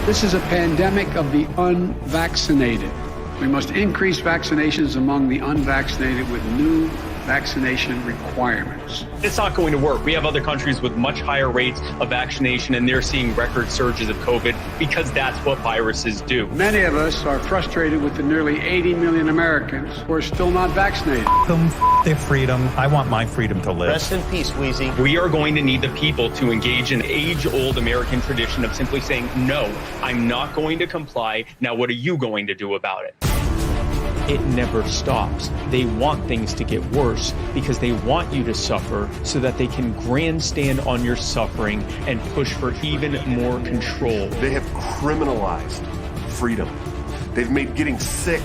This is a pandemic of the unvaccinated. We must increase vaccinations among the unvaccinated with new vaccination requirements. It's not going to work. We have other countries with much higher rates of vaccination, and they're seeing record surges of COVID because that's what viruses do. Many of us are frustrated with the nearly 80 million Americans who are still not vaccinated. Their freedom. I want my freedom to live. Rest in peace, Wheezy. We are going to need the people to engage in age-old American tradition of simply saying, no, I'm not going to comply. Now, what are you going to do about it? It never stops. They want things to get worse because they want you to suffer so that they can grandstand on your suffering and push for even more control. They have criminalized freedom. They've made getting sick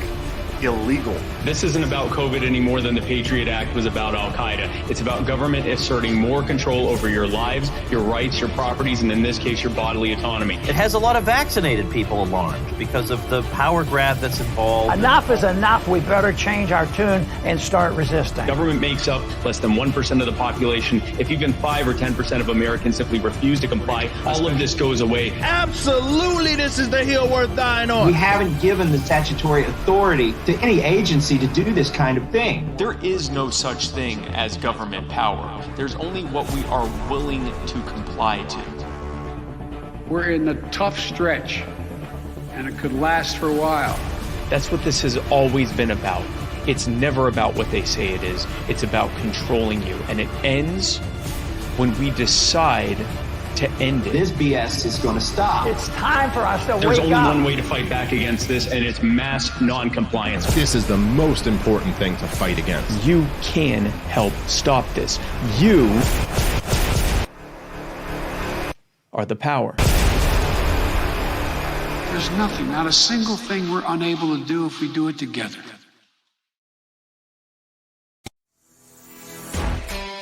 illegal. This isn't about COVID any more than the Patriot Act was about Al-Qaeda. It's about government asserting more control over your lives, your rights, your properties, and in this case, your bodily autonomy. It has a lot of vaccinated people alarmed because of the power grab that's involved. Enough is enough. We better change our tune and start resisting. Government makes up less than 1% of the population. If even 5 or 10% of Americans simply refuse to comply, all of this goes away. Absolutely, this is the hill worth dying on. We haven't given the statutory authority to any agency to do this kind of thing. There is no such thing as government power. There's only what we are willing to comply to. We're in the tough stretch, and it could last for a while. That's what this has always been about. It's never about what they say it is. It's about controlling you. And it ends when we decide to end it. This BS is going to stop. It's time for us to wake up. There's only one way to fight back against this, and it's mass non-compliance. This is the most important thing to fight against. You can help stop this. You are the power. There's nothing, not a single thing we're unable to do if we do it together.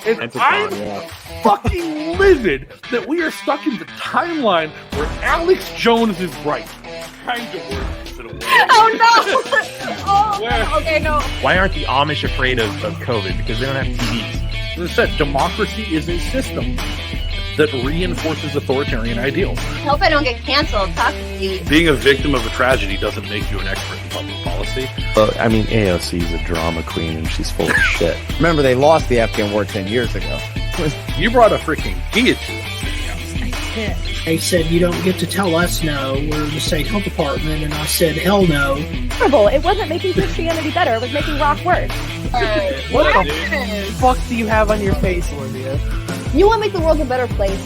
And I'm fucking livid that we are stuck in the timeline where Alex Jones is right. Kind of worse. Oh no! Oh, no. Okay, no. Why aren't the Amish afraid of COVID? Because they don't have TVs. As I said, democracy is a system that reinforces authoritarian ideals. I hope I don't get canceled. Talk to Steve. Being a victim of a tragedy doesn't make you an expert in public policy. Well, I mean, AOC is a drama queen and she's full of shit. Remember, they lost the Afghan war 10 years ago. You brought a freaking guillotine. They said, you don't get to tell us no. We're the state health department. And I said, hell no. It wasn't making Christianity better. It was making rock worse. What the fuck do you have on your face, Olivia? You want to make the world a better place?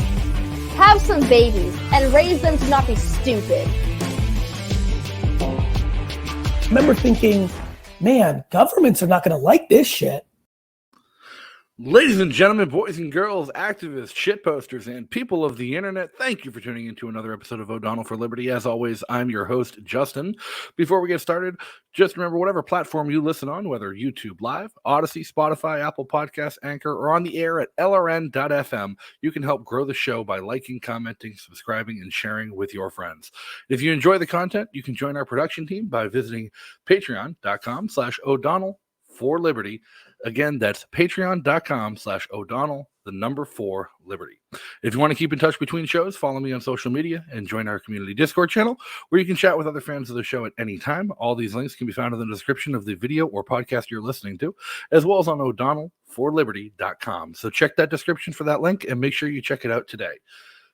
Have some babies and raise them to not be stupid. I remember thinking, man, governments are not going to like this shit. Ladies and gentlemen, boys and girls, activists, shitposters, and people of the internet, thank you for tuning into another episode of O'Donnell for Liberty. As always, I'm your host, Justin. Before we get started, just remember whatever platform you listen on, whether YouTube Live, Odyssey, Spotify, Apple Podcasts, Anchor, or on the air at lrn.fm, you can help grow the show by liking, commenting, subscribing, and sharing with your friends. If you enjoy the content, you can join our production team by visiting patreon.com/O'Donnell for Liberty. Again, that's patreon.com/O'Donnell, the number 4 Liberty. If you want to keep in touch between shows, follow me on social media and join our community Discord channel where you can chat with other fans of the show at any time. All these links can be found in the description of the video or podcast you're listening to, as well as on o'donnellforliberty.com. So check that description for that link and make sure you check it out today.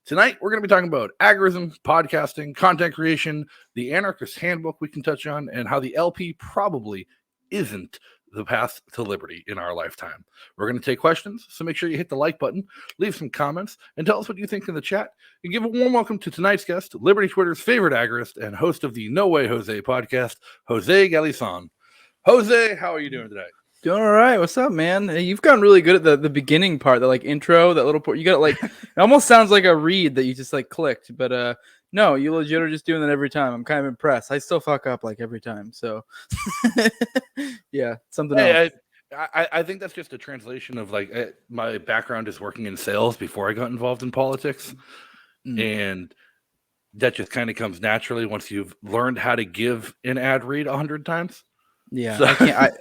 Tonight, we're going to be talking about agorism, podcasting, content creation, the anarchist handbook we can touch on, and how the LP probably isn't the path to liberty in our lifetime. We're going to take questions, so make sure you hit the like button, leave some comments, and tell us what you think in the chat. And give a warm welcome to tonight's guest, Liberty Twitter's favorite agorist and host of the No Way Jose podcast, Jose Galison. Jose, how are you doing today? Doing all right. What's up, man? You've gotten really good at the beginning part, the intro, that little part. You got it like, it almost sounds like a read that you just clicked, but no, you legit are just doing that every time. I'm kind of impressed. I still fuck up every time. So yeah, something else. I think that's just a translation of my background is working in sales before I got involved in politics. And that just kind of comes naturally once you've learned how to give an ad read 100 times. Yeah, so. I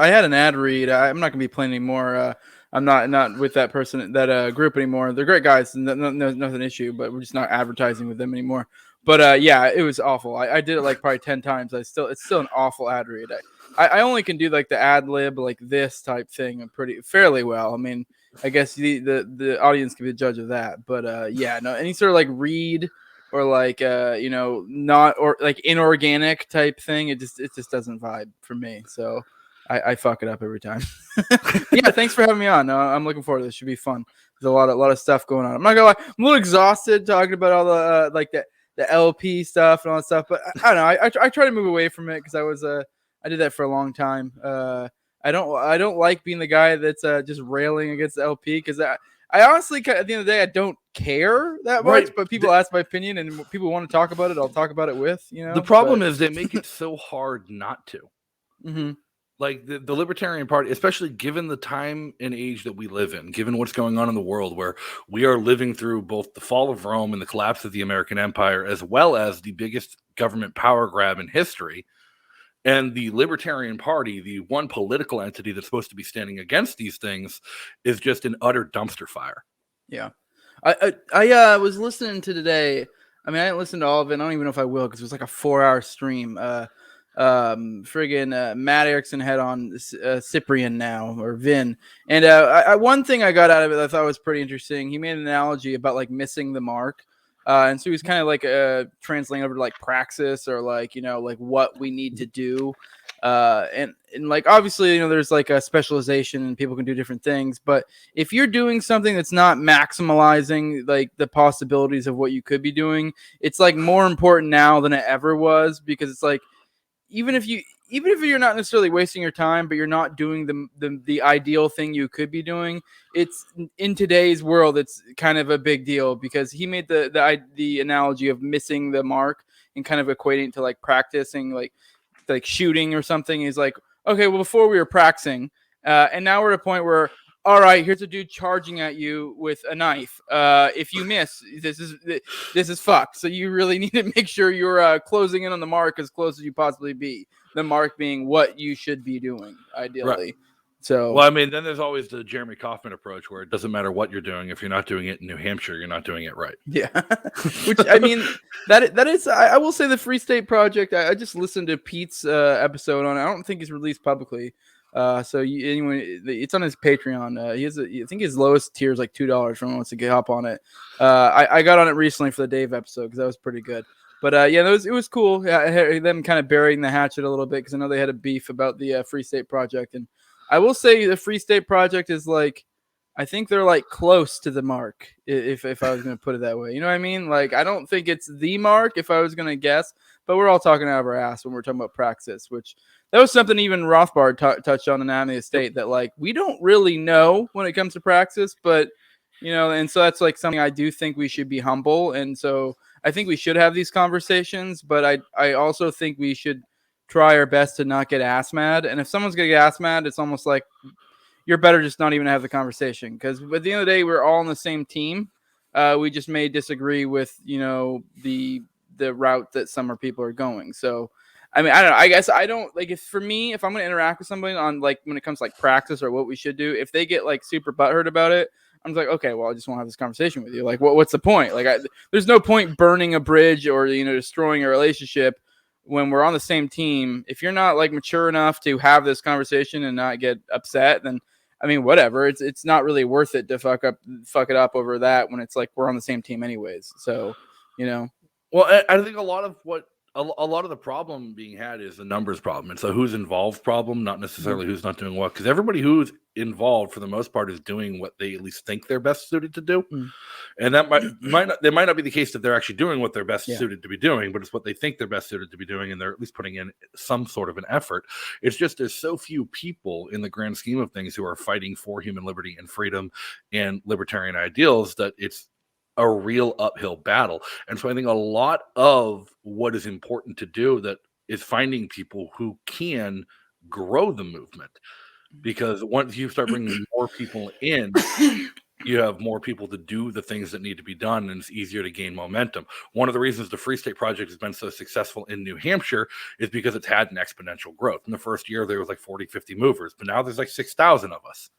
had an ad read. I'm not gonna be playing anymore. I'm not with that person, that group anymore. They're great guys, and nothing issue, but we're just not advertising with them anymore. But yeah, it was awful. I did it like probably 10 times. It's still an awful ad read. I only can do like the ad lib like this type thing fairly well. I mean, I guess the audience can be the judge of that. But yeah, no, any sort of like read or like not or like inorganic type thing, it just doesn't vibe for me. So I fuck it up every time. Yeah, thanks for having me on. I'm looking forward to this. Should be fun. There's a lot of stuff going on. I'm not gonna lie, I'm a little exhausted talking about all the like the LP stuff and all that stuff. But I don't know. I try to move away from it because I did that for a long time. I don't like being the guy that's just railing against the LP because I honestly, at the end of the day, I don't care that much. Right. But people ask my opinion, and people want to talk about it. I'll talk about it with The problem is they make it so hard not to. Mm-hmm. Like the Libertarian Party, especially given the time and age that we live in, given what's going on in the world, where we are living through both the fall of Rome and the collapse of the American Empire, as well as the biggest government power grab in history. And the Libertarian Party, the one political entity that's supposed to be standing against these things, is just an utter dumpster fire. Yeah. I was listening to today. I mean, I didn't listen to all of it. I don't even know if I will because it was like a 4-hour stream. Matt Erickson had on Cyprian now, or Vin, and one thing I got out of it that I thought was pretty interesting. He made an analogy about like missing the mark, and so he was kind of like translating over to like praxis, or like like what we need to do, and like obviously there's like a specialization and people can do different things, but if you're doing something that's not maximizing like the possibilities of what you could be doing, it's like more important now than it ever was, because it's like even if you're not necessarily wasting your time, but you're not doing the ideal thing you could be doing, it's in today's world, it's kind of a big deal, because he made the analogy of missing the mark and kind of equating it to like practicing like shooting or something. He's like, okay, well, before we were practicing, and now we're at a point where, all right, here's a dude charging at you with a knife. If you miss, this is fucked. So you really need to make sure you're closing in on the mark as close as you possibly be. The mark being what you should be doing, ideally. Right. So, well, I mean, then there's always the Jeremy Kauffman approach, where it doesn't matter what you're doing. If you're not doing it in New Hampshire, you're not doing it right. Yeah. Which, I mean, that is, I will say the Free State Project, I just listened to Pete's episode on it. I don't think it's released publicly. So anyway, it's on his Patreon. He has I think his lowest tier is like $2 for anyone wants to get up on it. I got on it recently for the Dave episode because that was pretty good. But yeah, it was cool. Yeah, them kind of burying the hatchet a little bit, because I know they had a beef about the Free State Project, and I will say the Free State Project is like, I think they're like close to the mark, if I was going to put it that way. You know what I mean? Like, I don't think it's the mark if I was going to guess, but we're all talking out of our ass when we're talking about praxis, which that was something even Rothbard touched on in Anatomy of the State, that like we don't really know when it comes to praxis, but and so that's like something I do think we should be humble, and so I think we should have these conversations, but I also think we should try our best to not get ass mad. And if someone's gonna get ass mad, it's almost like you're better just not even have the conversation, because at the end of the day, we're all on the same team. We just may disagree with the route that some people are going. So I mean, I don't know. I guess I don't like, if for me, if I'm going to interact with somebody on like when it comes to like practice or what we should do, if they get like super butthurt about it, I'm like, okay, well, I just want to have this conversation with you. Like, what's the point? Like, there's no point burning a bridge or destroying a relationship when we're on the same team. If you're not like mature enough to have this conversation and not get upset, then I mean, whatever. It's not really worth it to fuck it up over that when it's like we're on the same team anyways. So, Well, I think a lot of the problem being had is the numbers problem. It's a who's involved problem, not necessarily who's not doing what. Because everybody who's involved, for the most part, is doing what they at least think they're best suited to do. And that might not be the case that they're actually doing what they're best suited to be doing, but it's what they think they're best suited to be doing, and they're at least putting in some sort of an effort. It's just there's so few people in the grand scheme of things who are fighting for human liberty and freedom and libertarian ideals that it's a real uphill battle. And so I think a lot of what is important to do that is finding people who can grow the movement, because once you start bringing more people in, you have more people to do the things that need to be done, and it's easier to gain momentum. One of the reasons the Free State Project has been so successful in New Hampshire is because it's had an exponential growth. In the first year, there was like 40, 50 movers, but now there's like 6,000 of us.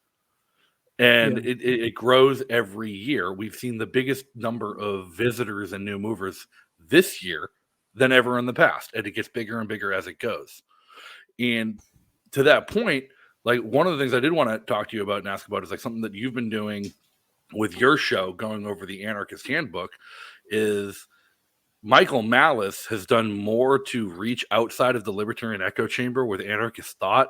And it grows every year. We've seen the biggest number of visitors and new movers this year than ever in the past, and it gets bigger and bigger as it goes. And to that point, like, one of the things I did want to talk to you about and ask about is like something that you've been doing with your show, going over the Anarchist Handbook, is Michael Malice has done more to reach outside of the libertarian echo chamber with anarchist thought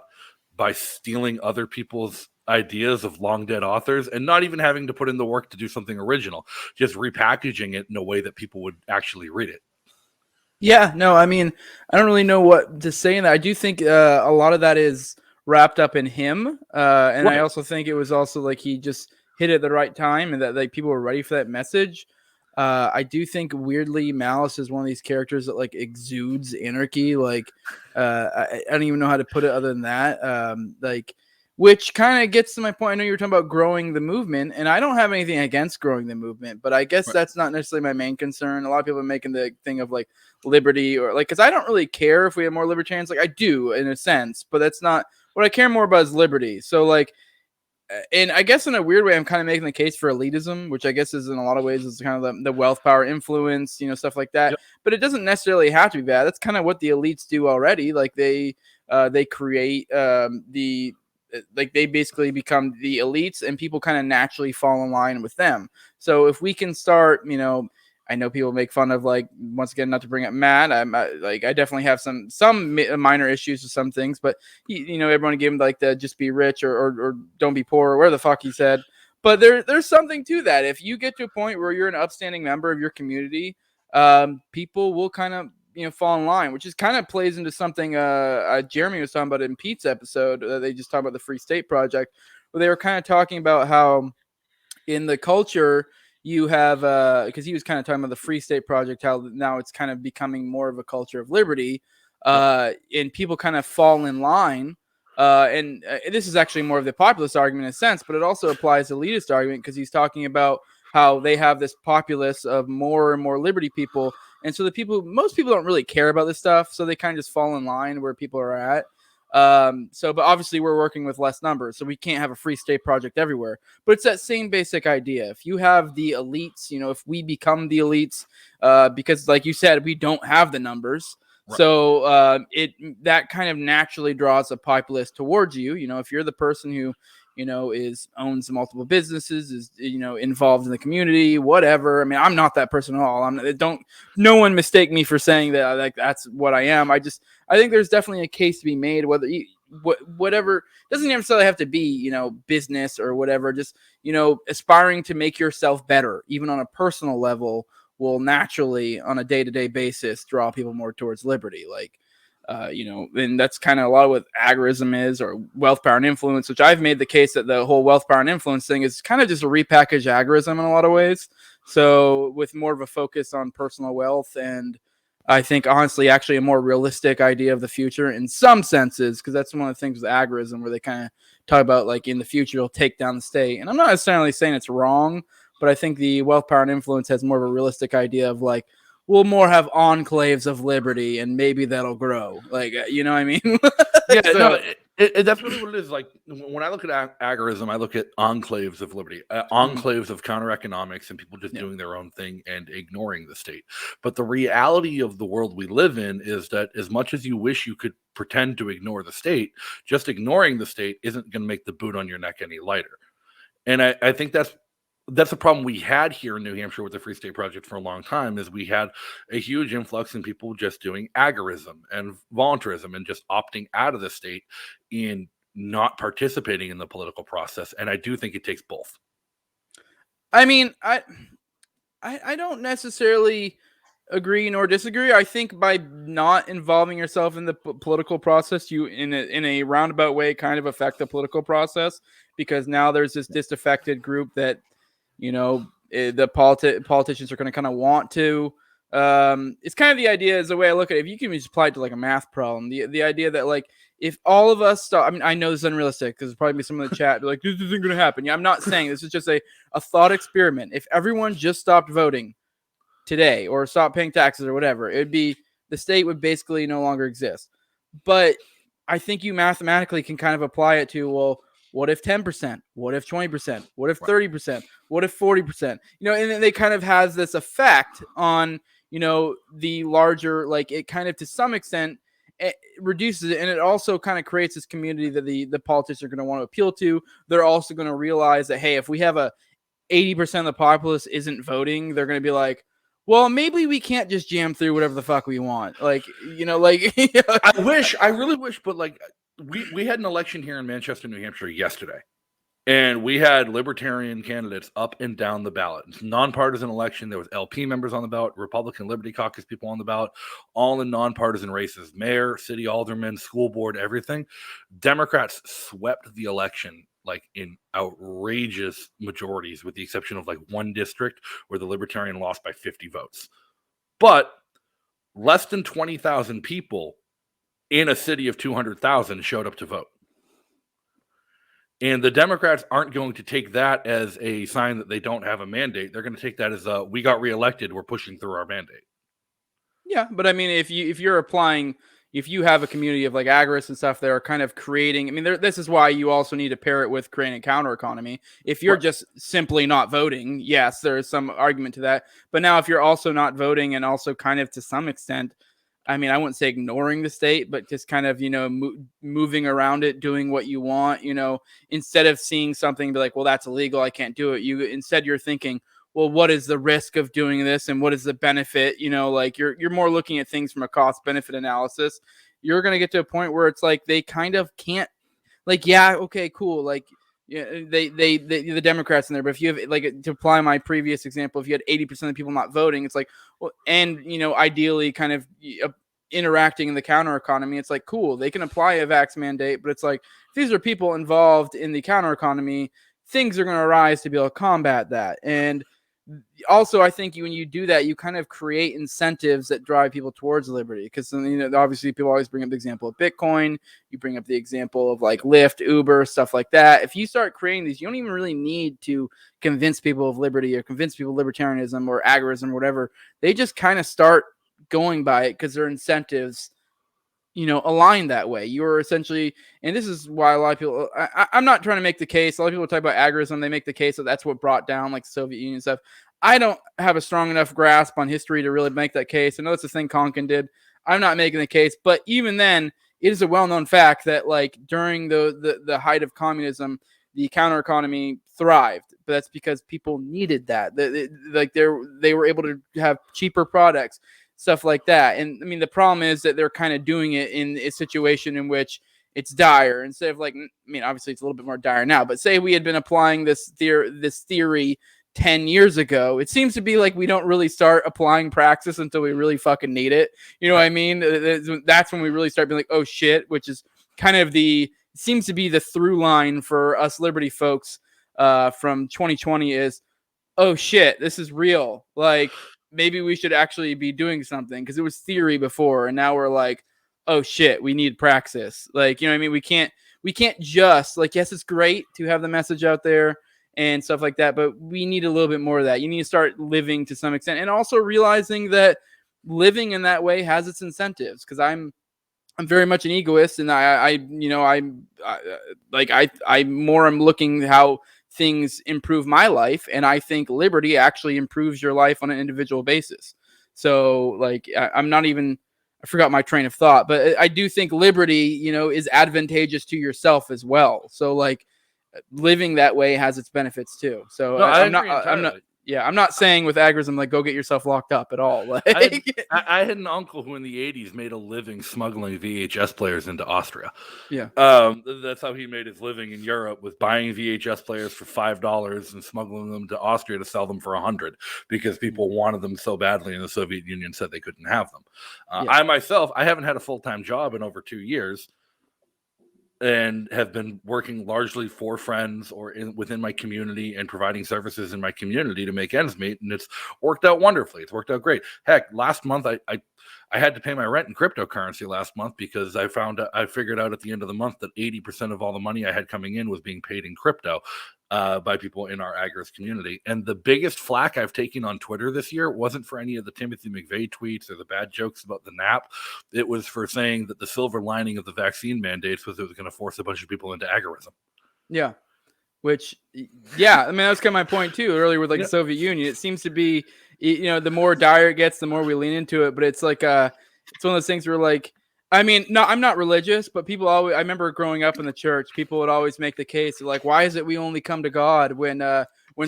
by stealing other people's ideas of long dead authors and not even having to put in the work to do something original, just repackaging it in a way that people would actually read it. Yeah, no, I mean, I don't really know what to say in that. I do think a lot of that is wrapped up in him. And Right. I also think it was also like he just hit it at the right time and that like people were ready for that message. I do think weirdly Malice is one of these characters that like exudes anarchy. Like I don't even know how to put it other than that. Like, which kind of gets to my point. I know you were talking about growing the movement, and I don't have anything against growing the movement, but I guess that's not necessarily my main concern. A lot of people are making the thing of like liberty or like, because I don't really care if we have more libertarians. Like I do in a sense, but that's not what I care more about is liberty. So like, and I guess in a weird way, I'm kind of making the case for elitism, which I guess is in a lot of ways is kind of the wealth, power, influence, stuff like that. Yep. But it doesn't necessarily have to be bad. That's kind of what the elites do already. Like they create like they basically become the elites, and people kind of naturally fall in line with them. So if we can start, I know people make fun of, like, once again, not to bring up Matt. I definitely have some minor issues with some things, but everyone gave him like the just be rich or don't be poor or whatever the fuck he said. But there's something to that. If you get to a point where you're an upstanding member of your community, people will kind of fall in line, which is kind of plays into something Jeremy was talking about in Pete's episode. They just talked about the Free State Project, where they were kind of talking about how in the culture you have because he was kind of talking about the Free State Project, how now it's kind of becoming more of a culture of liberty, and people kind of fall in line. And this is actually more of the populist argument in a sense, but it also applies to elitist argument, because he's talking about how they have this populace of more and more liberty people. And so most people don't really care about this stuff. So they kind of just fall in line where people are at. But obviously we're working with less numbers, so we can't have a Free State Project everywhere, but it's that same basic idea. If you have the elites, if we become the elites, because like you said, we don't have the numbers. Right. So that kind of naturally draws a populace towards you. If you're the person who owns multiple businesses, is involved in the community, whatever. I mean, I'm not that person at all. No one mistake me for saying that like that's what I am. I think there's definitely a case to be made, whatever, doesn't necessarily have to be business or whatever. Just aspiring to make yourself better, even on a personal level, will naturally on a day-to-day basis draw people more towards liberty. Like and that's kind of a lot of what agorism is, or wealth, power, and influence, which I've made the case that the whole wealth, power, and influence thing is kind of just a repackaged agorism in a lot of ways. So with more of a focus on personal wealth, and I think honestly, actually a more realistic idea of the future in some senses, because that's one of the things with agorism where they kind of talk about like in the future it'll take down the state. And I'm not necessarily saying it's wrong, but I think the wealth, power, and influence has more of a realistic idea of like, we'll more have enclaves of liberty, and maybe that'll grow. Like, you know what I mean? Yeah, so, that's really what it is. Like, when I look at agorism, I look at enclaves of liberty, enclaves of counter economics, and people just doing their own thing and ignoring the state. But the reality of the world we live in is that as much as you wish you could pretend to ignore the state, just ignoring the state isn't going to make the boot on your neck any lighter. And I think that's a problem we had here in New Hampshire with the Free State Project for a long time, is we had a huge influx in people just doing agorism and voluntarism and just opting out of the state and not participating in the political process. And I do think it takes both. I mean, I don't necessarily agree nor disagree. I think by not involving yourself in the political process, you in a roundabout way kind of affect the political process, because now there's this disaffected group that the politicians are going to kind of want to. It's kind of the idea, is the way I look at it. If you can just apply it to like a math problem, the idea that like if all of us stop, I mean, I know this is unrealistic because there's probably some in the chat like this isn't going to happen. Yeah, I'm not saying this is just a thought experiment. If everyone just stopped voting today or stopped paying taxes or whatever, the state would basically no longer exist. But I think you mathematically can kind of apply it to, well, What if 10%? What if 20%? What if 30%? What if 40%? And then they kind of has this effect on, the larger, like it kind of to some extent it reduces it. And it also kind of creates this community that the politicians are going to want to appeal to. They're also going to realize that, hey, if we have 80% of the populace isn't voting, they're going to be like, well, maybe we can't just jam through whatever the fuck we want. Like, I really wish, but like we had an election here in Manchester, New Hampshire yesterday. And we had libertarian candidates up and down the ballot. It's a nonpartisan election. There was LP members on the ballot, Republican Liberty Caucus people on the ballot, all in nonpartisan races, mayor, city alderman, school board, everything. Democrats swept the election like in outrageous majorities, with the exception of like one district where the Libertarian lost by 50 votes. But less than 20,000 people in a city of 200,000 showed up to vote. And the Democrats aren't going to take that as a sign that they don't have a mandate. They're going to take that as we got reelected, we're pushing through our mandate. Yeah, but I mean, if you're applying, if you have a community of like agorists and stuff that are kind of creating, I mean, this is why you also need to pair it with creating a counter economy. If you're just simply not voting, yes, there is some argument to that. But now if you're also not voting and also kind of to some extent, I mean, I wouldn't say ignoring the state, but just kind of, moving around it, doing what you want, instead of seeing something be like, well, that's illegal, I can't do it. Instead you're thinking, well, what is the risk of doing this? And what is the benefit? Like you're more looking at things from a cost benefit analysis. You're going to get to a point where it's like, they kind of can't like, yeah, okay, cool. Like, yeah, they the Democrats in there, but if you have like to apply my previous example, if you had 80% of the people not voting, it's like, well, and ideally kind of interacting in the counter economy, it's like, cool, they can apply a vax mandate, but it's like if these are people involved in the counter economy, things are going to arise to be able to combat that. And also, I think when you do that, you kind of create incentives that drive people towards liberty. Because obviously, people always bring up the example of Bitcoin. You bring up the example of like Lyft, Uber, stuff like that. If you start creating these, you don't even really need to convince people of liberty or convince people of libertarianism or agorism or whatever. They just kind of start going by it because their incentives, align that way. You're essentially, and this is why a lot of people, I'm not trying to make the case. A lot of people talk about agorism. They make the case that that's what brought down like the Soviet Union stuff. I don't have a strong enough grasp on history to really make that case. I know it's the thing Konkin did. I'm not making the case, but even then, it is a well-known fact that like during the height of communism, the counter economy thrived. But that's because people needed that. They were able to have cheaper products, stuff like that. And I mean, the problem is that they're kind of doing it in a situation in which it's dire. Instead of like, I mean, obviously it's a little bit more dire now, but say we had been applying this theory 10 years ago, it seems to be like we don't really start applying praxis until we really fucking need it. You know what I mean? That's when we really start being like, oh shit, which is kind of seems to be the through line for us liberty folks from 2020 is, oh shit, this is real. Like, maybe we should actually be doing something, because it was theory before, and now we're like, oh shit, we need praxis. Like, what I mean? We can't just like, yes, it's great to have the message out there and stuff like that, but we need a little bit more of that. You need to start living to some extent, and also realizing that living in that way has its incentives. Because I'm very much an egoist, and I'm looking how things improve my life, and I think liberty actually improves your life on an individual basis. So like, I forgot my train of thought, but I do think liberty, is advantageous to yourself as well. So like, living that way has its benefits too. So no, I'm not saying with agorism like go get yourself locked up at all. Like, I had an uncle who in the 80s made a living smuggling VHS players into Austria. Yeah. That's how he made his living in Europe, with buying VHS players for $5 and smuggling them to Austria to sell them for $100 because people wanted them so badly and the Soviet Union said they couldn't have them. I haven't had a full-time job in over 2 years, and have been working largely for friends or within my community and providing services in my community to make ends meet. And it's worked out wonderfully. It's worked out great. Heck, last month I had to pay my rent in cryptocurrency last month, because I figured out at the end of the month that 80% of all the money I had coming in was being paid in crypto by people in our agorist community. And the biggest flack I've taken on Twitter this year wasn't for any of the Timothy McVeigh tweets or the bad jokes about the nap. It was for saying that the silver lining of the vaccine mandates was it was going to force a bunch of people into agorism. Yeah. Which, yeah, I mean, that's kind of my point too. Earlier with like the Soviet Union, it seems to be, the more dire it gets, the more we lean into it. But it's like, it's one of those things where like, I mean, no, I'm not religious, but people always, I remember growing up in the church, people would always make the case of like, why is it we only come to God when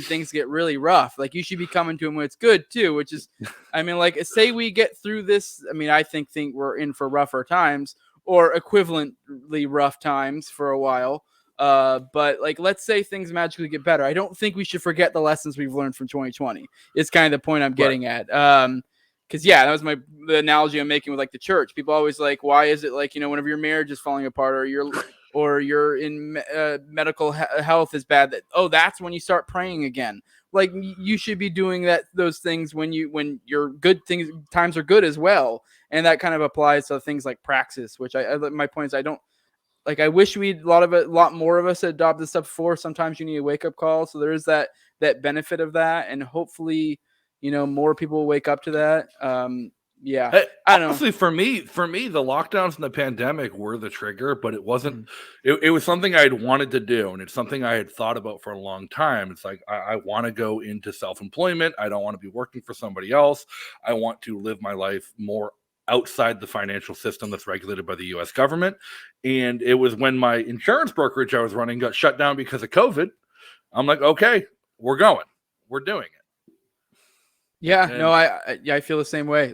things get really rough? Like you should be coming to him when it's good too, which is, I mean, like say we get through this. I mean, I think we're in for rougher times or equivalently rough times for a while. But like, let's say things magically get better. I don't think we should forget the lessons we've learned from 2020. It's kind of the point I'm getting at. Because yeah, that was the analogy I'm making with like the church. People always like, why is it like, whenever your marriage is falling apart or you're in medical health is bad, that's when you start praying again. Like you should be doing those things when your good times are good as well. And that kind of applies to things like praxis, which my point is, I don't, like, I wish a lot more of us had adopted this stuff before. Sometimes you need a wake up call. So there is that benefit of that. And hopefully, more people will wake up to that. Yeah. I don't honestly, know. For me, the lockdowns and the pandemic were the trigger, but it wasn't, it was something I'd wanted to do. And it's something I had thought about for a long time. It's like, I want to go into self-employment. I don't want to be working for somebody else. I want to live my life more outside the financial system that's regulated by the U.S. government. And it was when my insurance brokerage I was running got shut down because of COVID. I'm like, okay, we're going. We're doing it. Yeah, no, I feel the same way.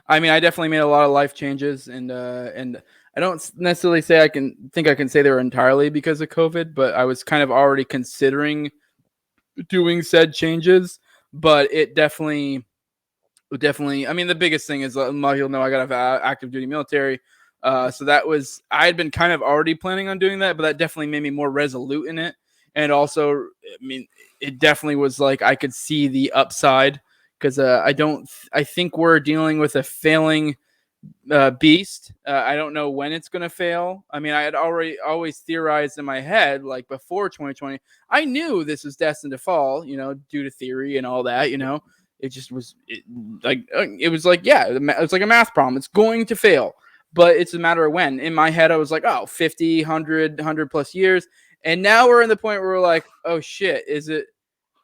I mean, I definitely made a lot of life changes, and I don't necessarily say I can say they were entirely because of COVID, but I was kind of already considering doing said changes. But it definitely, I mean, the biggest thing is, you'll know I got an active duty military. So I had been kind of already planning on doing that, but that definitely made me more resolute in it. And also, I mean, it definitely was like, I could see the upside because I think we're dealing with a failing beast. I don't know when it's going to fail. I mean, I had always theorized in my head, like before 2020, I knew this was destined to fall, due to theory and all that, It just was it was like a math problem. It's going to fail, but it's a matter of when. In my head, I was like, 50, 100 plus years. And now we're in the point where we're like, oh shit,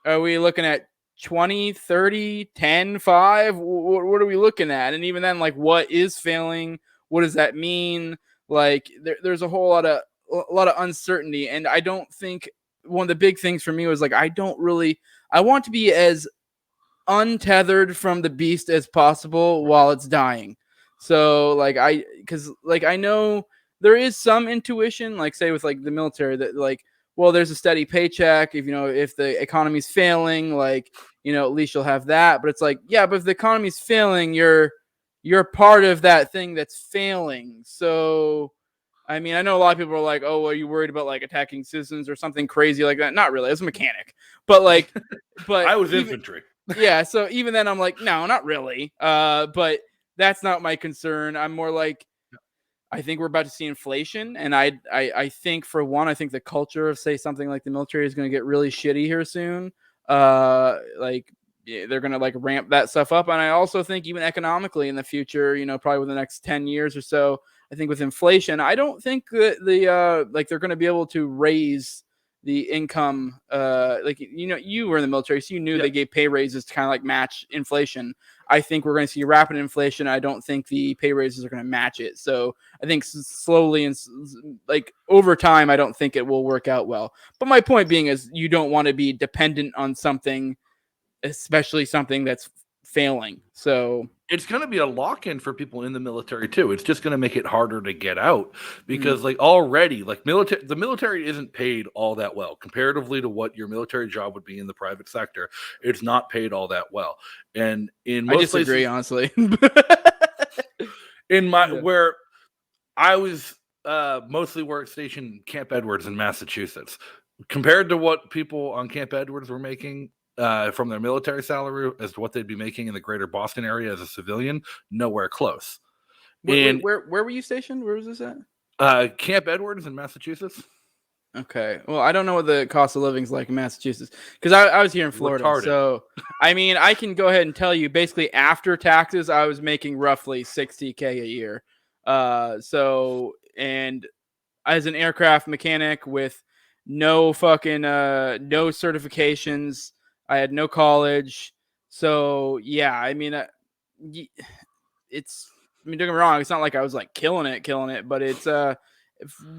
are we looking at 20, 30, 10, 5? What are we looking at? And even then, like, what is failing? What does that mean? Like, there's a whole lot of uncertainty. And I don't think one of the big things for me was like, I want to be as untethered from the beast as possible while it's dying. So like because I know there is some intuition, like say with like the military, that like, well, there's a steady paycheck. If the economy's failing, like, at least you'll have that. But it's like, yeah, but if the economy's failing, you're part of that thing that's failing. So I mean, I know a lot of people are like, oh, are you worried about like attacking citizens or something crazy like that? Not really. I was a mechanic, but like, I was infantry. Yeah, so even then I'm like, no, not really. But that's not my concern. I'm more like, I think we're about to see inflation, and I think for one, I think the culture of say something like the military is going to get really shitty here soon. They're going to like ramp that stuff up, and I also think even economically in the future, probably within the next 10 years or so, I think with inflation, I don't think that they're going to be able to raise the income. You were in the military, so you knew they gave pay raises to kind of like match inflation. I think we're going to see rapid inflation. I don't think the pay raises are going to match it. So I think slowly and like over time, I don't think it will work out well. But my point being is you don't want to be dependent on something, especially something that's failing. So it's going to be a lock-in for people in the military too. It's just going to make it harder to get out because like already like the military isn't paid all that well comparatively to what your military job would be in the private sector. It's not paid all that well. And in most I disagree, places, honestly. Where I was mostly work stationed Camp Edwards in Massachusetts, compared to what people on Camp Edwards were making from their military salary as to what they'd be making in the greater Boston area as a civilian, nowhere close. Where were you stationed? Where was this at? Camp Edwards in Massachusetts. Okay. Well, I don't know what the cost of living is like in Massachusetts because I was here in Florida. Retarded. So, I mean, I can go ahead and tell you basically after taxes, I was making roughly $60K a year. And as an aircraft mechanic with no fucking no certifications. I had no college. So yeah, I mean, it's. I mean, don't get me wrong. It's not like I was like killing it, but it's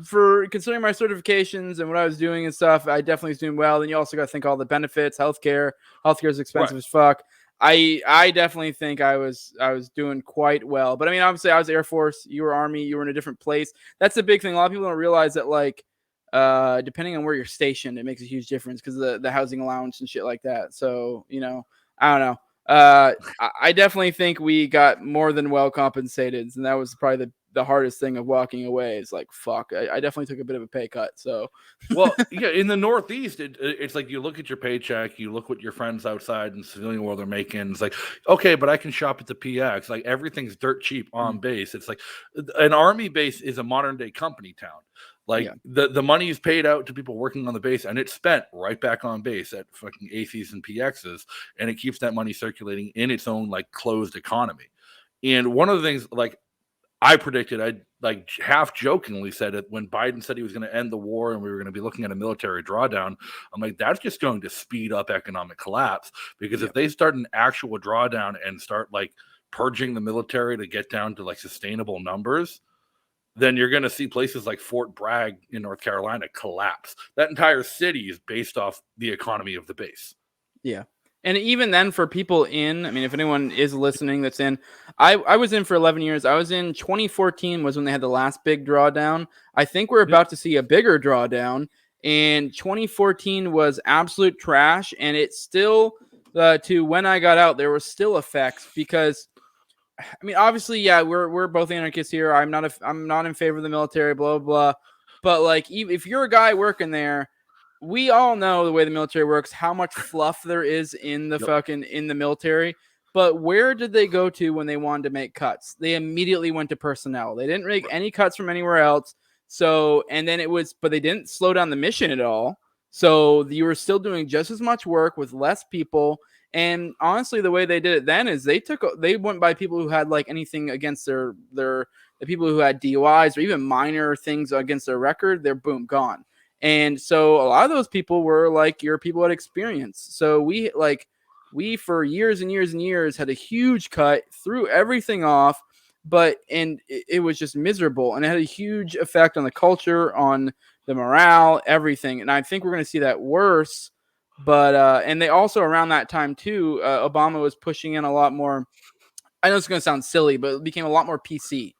for considering my certifications and what I was doing and stuff, I definitely was doing well. Then you also got to think all the benefits, healthcare. Healthcare is expensive as fuck. I definitely think I was doing quite well. But I mean, obviously I was Air Force, you were Army, you were in a different place. That's the big thing. A lot of people don't realize that, like, depending on where you're stationed, it makes a huge difference because the housing allowance and shit like that. So, you know, I don't know. I definitely think we got more than well compensated, and that was probably the hardest thing of walking away. Is like, fuck, I definitely took a bit of a pay cut. So, well, yeah, in the Northeast, it's like you look at your paycheck, you look what your friends outside in civilian world are making. It's like, okay, but I can shop at the PX. Like everything's dirt cheap on base. It's like an Army base is a modern day company town. Like the money is paid out to people working on the base, and it's spent right back on base at fucking ACs and PXs, and it keeps that money circulating in its own like closed economy. And one of the things, like, I predicted, I like half jokingly said it when Biden said he was going to end the war and we were going to be looking at a military drawdown. I'm like, that's just going to speed up economic collapse, because if they start an actual drawdown and start like purging the military to get down to like sustainable numbers, then you're going to see places like Fort Bragg in North Carolina collapse. That entire city is based off the economy of the base. Yeah. And even then, for people in, I mean, if anyone is listening that's in, I was in for 11 years. I was in 2014 was when they had the last big drawdown. I think we're about to see a bigger drawdown. And 2014 was absolute trash. And it's still, to when I got out, there was still effects because, I mean, obviously, yeah, we're both anarchists here. I'm not in favor of the military, blah, blah, blah. But like, if you're a guy working there, we all know the way the military works, how much fluff there is in the fucking in the military. But where did they go to when they wanted to make cuts? They immediately went to personnel. They didn't make any cuts from anywhere else. So, and then but they didn't slow down the mission at all. So you were still doing just as much work with less people. And honestly, the way they did it then is they went by people who had like anything against the people who had DUIs or even minor things against their record. They're boom gone. And so a lot of those people were like your people had experience. So we for years and years and years had a huge cut, threw everything off, and it was just miserable, and it had a huge effect on the culture, on the morale, everything. And I think we're going to see that worse. But and they also around that time too, Obama was pushing in a lot more. I know it's going to sound silly, but it became a lot more PC.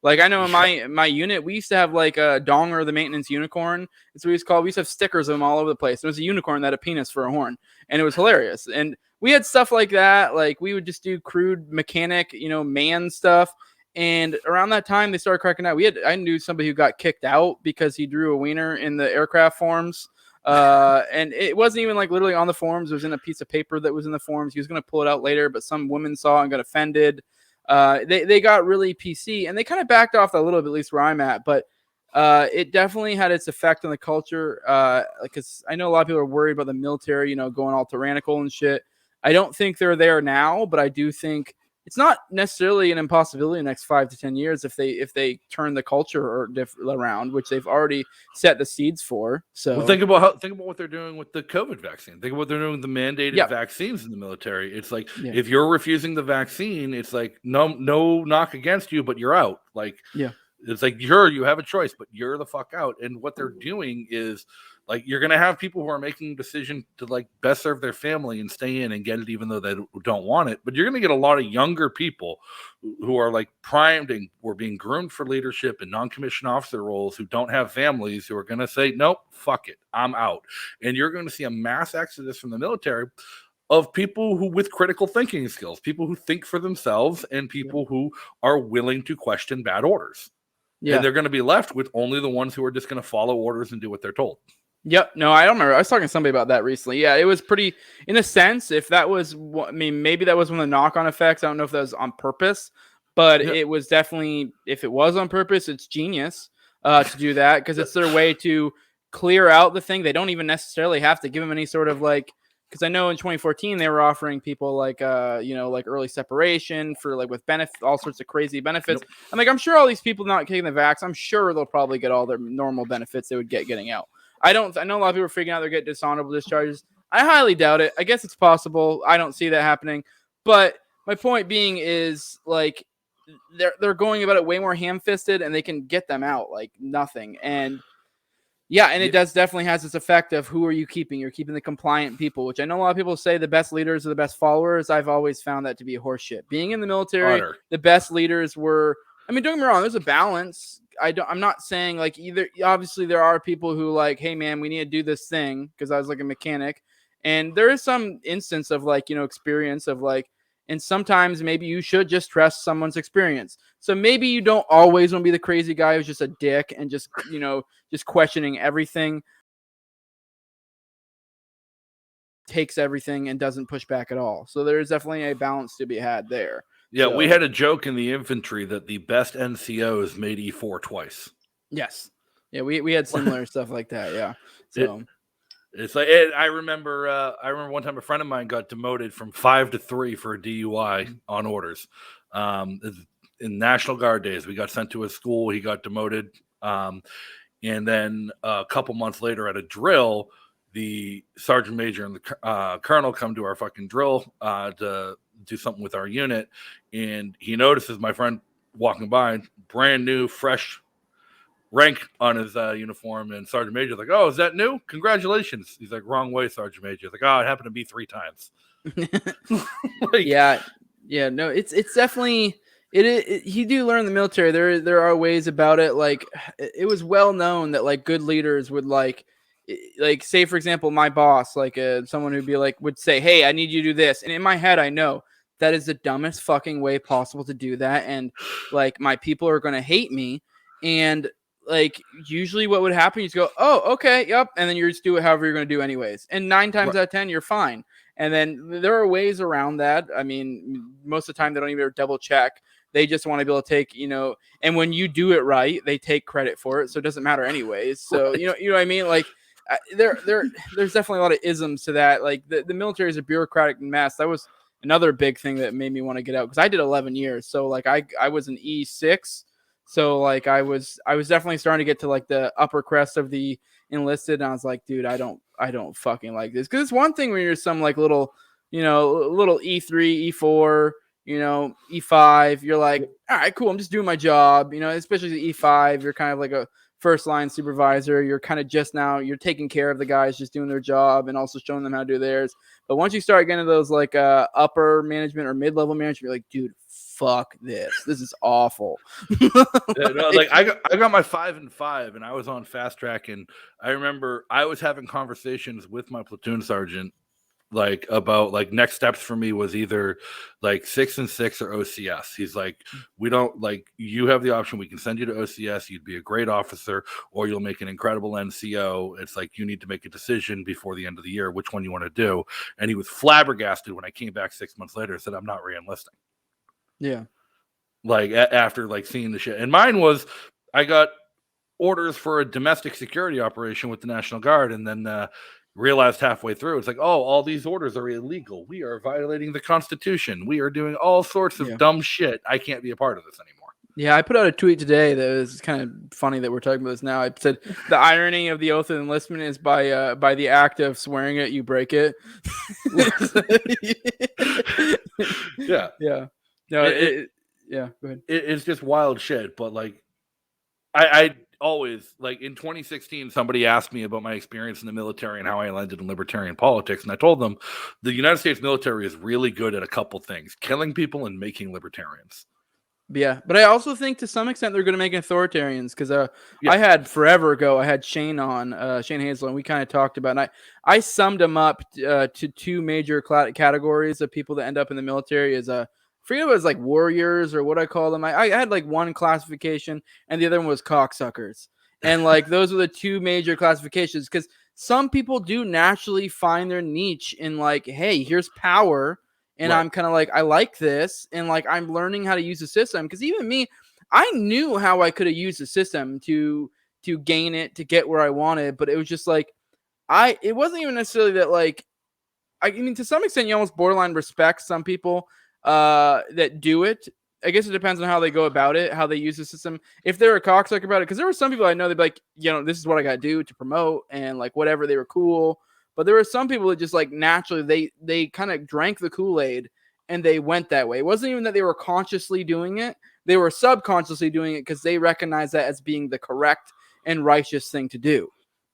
Like I know in my unit, we used to have like a Donger, the maintenance unicorn. That's what we used to call. We used to have stickers of them all over the place. There was a unicorn that had a penis for a horn, and it was hilarious. And we had stuff like that. Like we would just do crude mechanic, man stuff. And around that time, they started cracking out. I knew somebody who got kicked out because he drew a wiener in the aircraft forms. And it wasn't even like literally on the forms. It was in a piece of paper that was in the forms. He was going to pull it out later, but some women saw it and got offended. They got really PC, and they kind of backed off a little bit, at least where I'm at. But it definitely had its effect on the culture. Because I know a lot of people are worried about the military, going all tyrannical and shit. I don't think they're there now, but I do think it's not necessarily an impossibility in the next 5 to 10 years if they turn the culture around, which they've already set the seeds for. So well, think about what they're doing with the COVID vaccine. Think about what they're doing with the mandated vaccines in the military. It's like if you're refusing the vaccine, it's like no knock against you, but you're out. Like it's like you have a choice, but you're the fuck out. And what they're doing is like you're gonna have people who are making a decision to like best serve their family and stay in and get it even though they don't want it. But you're gonna get a lot of younger people who are like primed and were being groomed for leadership and non-commissioned officer roles who don't have families who are gonna say, nope, fuck it, I'm out. And you're gonna see a mass exodus from the military of people who with critical thinking skills, people who think for themselves and people who are willing to question bad orders. Yeah. And they're going to be left with only the ones who are just going to follow orders and do what they're told. Yep. No, I don't remember. I was talking to somebody about that recently. Yeah, it was pretty, in a sense, if that was, maybe that was one of the knock-on effects. I don't know if that was on purpose, but it was definitely, if it was on purpose, it's genius to do that because it's their way to clear out the thing. They don't even necessarily have to give them any sort of like, because I know in 2014 they were offering people like like early separation for like with benefits, all sorts of crazy benefits. I'm like, I'm sure all these people not taking the vax, I'm sure they'll probably get all their normal benefits they would get getting out. I know a lot of people are freaking out they're getting dishonorable discharges. I highly doubt it. I guess it's possible. I don't see that happening. But my point being is like they're going about it way more ham-fisted, and they can get them out like nothing. And yeah, and it definitely has this effect of who are you keeping? You're keeping the compliant people, which I know a lot of people say the best leaders are the best followers. I've always found that to be horseshit. Being in the military, the best leaders were. I mean, don't get me wrong. There's a balance. I'm not saying like either. Obviously, there are people who like, hey man, we need to do this thing because I was like a mechanic, and there is some instance of like experience of like. And sometimes maybe you should just trust someone's experience. So maybe you don't always want to be the crazy guy who's just a dick and just, just questioning everything, takes everything and doesn't push back at all. So there is definitely a balance to be had there. Yeah, so, we had a joke in the infantry that the best NCOs made E4 twice. Yes. Yeah, we had similar stuff like that. Yeah. So it's like I remember one time a friend of mine got demoted from 5 to 3 for a DUI on orders. In National Guard days, we got sent to a school. He got demoted, and then a couple months later at a drill, the sergeant major and the colonel come to our fucking drill to do something with our unit, and he notices my friend walking by, brand new, fresh rank on his uniform, and Sergeant Major's like, "Oh, is that new? Congratulations." He's like, "Wrong way, Sergeant Major." He's like, "Oh, it happened to be 3 times." No, it's definitely you do learn in the military. There are ways about it. Like it was well known that like good leaders would like say for example, my boss, like someone who'd be like would say, "Hey, I need you to do this," and in my head, I know that is the dumbest fucking way possible to do that, and like my people are gonna hate me, and like usually what would happen, you just go, "Oh, okay, yep," and then you just do it however you're going to do anyways. And 9 times out of 10, you're fine. And then there are ways around that. I mean, most of the time they don't even double check. They just want to be able to take, and when you do it right, they take credit for it, so it doesn't matter anyways. So you know what I mean? Like there's definitely a lot of isms to that. Like the military is a bureaucratic mess. That was another big thing that made me want to get out because I did 11 years. So like I was an E6. So like I was definitely starting to get to like the upper crest of the enlisted, and I was like, dude, I don't fucking like this. Because it's one thing when you're some like little E3, E4, E5, you're like, all right, cool, I'm just doing my job, especially the E5, you're kind of like a first line supervisor. You're kind of you're taking care of the guys just doing their job and also showing them how to do theirs. But once you start getting to those like upper management or mid-level management, you're like, dude, fuck this. This is awful. I got my 5 and 5, and I was on fast track, and I remember I was having conversations with my platoon sergeant like about like next steps for me was either like 6 and 6 or OCS. He's like, we don't like, you have the option, we can send you to OCS, you'd be a great officer, or you'll make an incredible NCO. It's like you need to make a decision before the end of the year which one you want to do. And he was flabbergasted when I came back 6 months later and said, I'm not re-enlisting. Yeah. Like after like seeing the shit. And mine was, I got orders for a domestic security operation with the National Guard, and then realized halfway through, it's like, oh, all these orders are illegal. We are violating the Constitution. We are doing all sorts of dumb shit. I can't be a part of this anymore. Yeah, I put out a tweet today that was kind of funny that we're talking about this now. I said the irony of the oath of enlistment is by the act of swearing it, you break it. Yeah. Yeah. No, yeah, go ahead. It's just wild shit. But like, I always, like in 2016, somebody asked me about my experience in the military and how I landed in libertarian politics. And I told them the United States military is really good at a couple things: killing people and making libertarians. Yeah, but I also think to some extent they're going to make authoritarians because I had forever ago, I had Shane on, Shane Hazel, and we kind of talked about it. And I summed them up to 2 major categories of people that end up in the military as I forget if it was like warriors or what I call them. I had like one classification, and the other one was cocksuckers. And like those are the 2 major classifications because some people do naturally find their niche in like, hey, here's power. And right. I'm kind of like, I like this. And like, I'm learning how to use the system. Because even me, I knew how I could have used the system to gain it, to get where I wanted. But it was just like, it wasn't even necessarily that like, I mean, to some extent, you almost borderline respect some people that do it. I guess it depends on how they go about it, how they use the system. If they're a cocksucker about it, because there were some people I know they'd be like, this is what I got to do to promote and like whatever, they were cool. But there were some people that just like naturally they kind of drank the Kool-Aid and they went that way. It wasn't even that they were consciously doing it. They were subconsciously doing it because they recognized that as being the correct and righteous thing to do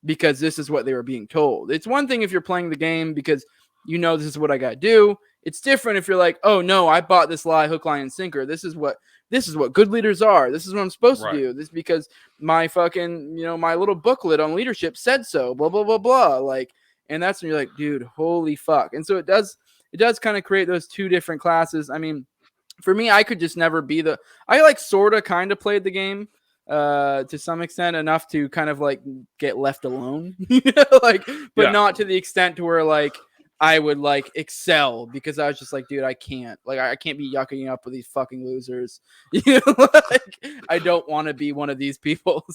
because this is what they were being told. It's one thing if you're playing the game because this is what I got to do. It's different if you're like, oh no, I bought this lie, hook, line, and sinker. This is what good leaders are. This is what I'm supposed to do. This is because my fucking, my little booklet on leadership said so, blah, blah, blah, blah. Like, and that's when you're like, dude, holy fuck. And so it does kind of create those two different classes. I mean, for me, I could just never be I like sort of kind of played the game to some extent enough to kind of like get left alone, but not to the extent to where like, I would like excel because I was just like, dude, I can't be yucking up with these fucking losers. I don't want to be one of these people.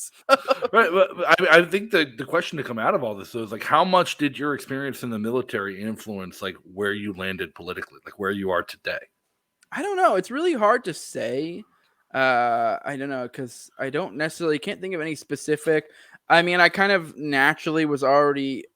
Right. But I think the question to come out of all this though is like, how much did your experience in the military influence like where you landed politically, like where you are today? I don't know. It's really hard to say. I don't know because I can't think of any specific. I mean, I kind of naturally was already.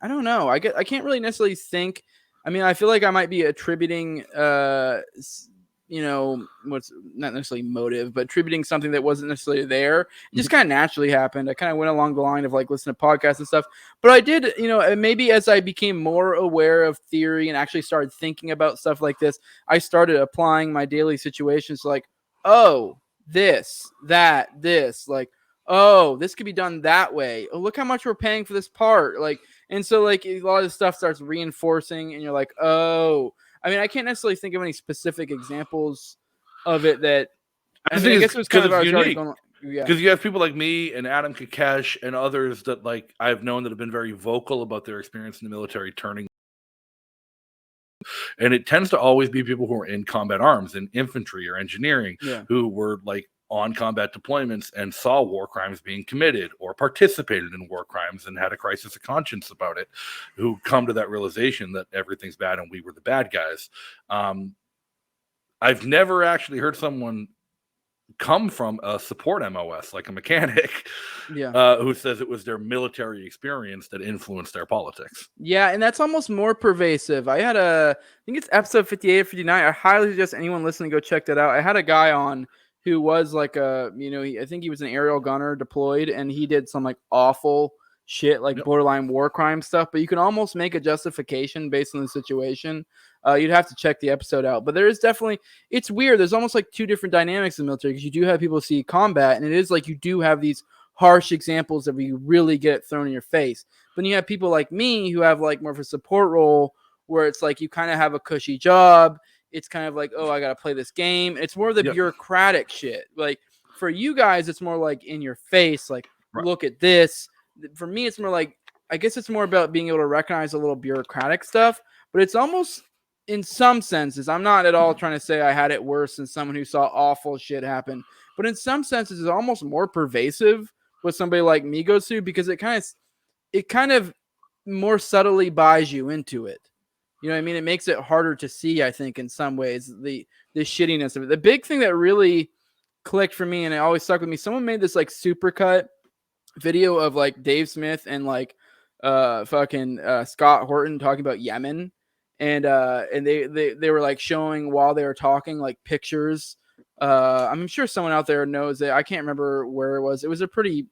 I don't know. I can't really necessarily think. I mean, I feel like I might be attributing, what's not necessarily motive, but attributing something that wasn't necessarily there. It just kind of naturally happened. I kind of went along the line of like listening to podcasts and stuff. But I did, maybe as I became more aware of theory and actually started thinking about stuff like this, I started applying my daily situations to like, oh, this, like, oh, this could be done that way. Oh, look how much we're paying for this part. Like, and so like a lot of this stuff starts reinforcing and you're like, oh, I mean, I can't necessarily think of any specific examples of it that I guess it was kind of unique. Because you have people like me and Adam Kickass and others that like I've known that have been very vocal about their experience in the military turning. And it tends to always be people who are in combat arms and infantry or engineering who were like on combat deployments and saw war crimes being committed or participated in war crimes and had a crisis of conscience about it, who come to that realization that everything's bad and we were the bad guys. I've never actually heard someone come from a support MOS, like a mechanic, who says it was their military experience that influenced their politics. Yeah, and that's almost more pervasive. I think it's episode 58 or 59. I highly suggest anyone listening go check that out. I had a guy on who was like I think he was an aerial gunner deployed, and he did some like awful shit, like borderline war crime stuff, but you can almost make a justification based on the situation. You'd have to check the episode out, but there is definitely, it's weird. There's almost like two different dynamics in the military because you do have people see combat, and it is like you do have these harsh examples of where you really get it thrown in your face. But you have people like me who have like more of a support role where it's like you kind of have a cushy job. It's kind of like, oh, I got to play this game. It's more of the bureaucratic shit. Like for you guys, it's more like in your face, like, look at this. For me, it's more like, I guess it's more about being able to recognize a little bureaucratic stuff, but it's almost in some senses, I'm not at all trying to say I had it worse than someone who saw awful shit happen, but in some senses, it's almost more pervasive what somebody like me goes through because it kind of more subtly buys you into it. You know what I mean? It makes it harder to see, I think, in some ways, the shittiness of it. The big thing that really clicked for me, and it always stuck with me, someone made this like supercut video of like Dave Smith and like Scott Horton talking about Yemen. And they were like showing while they were talking like pictures. I'm sure someone out there knows it. I can't remember where it was. It was a video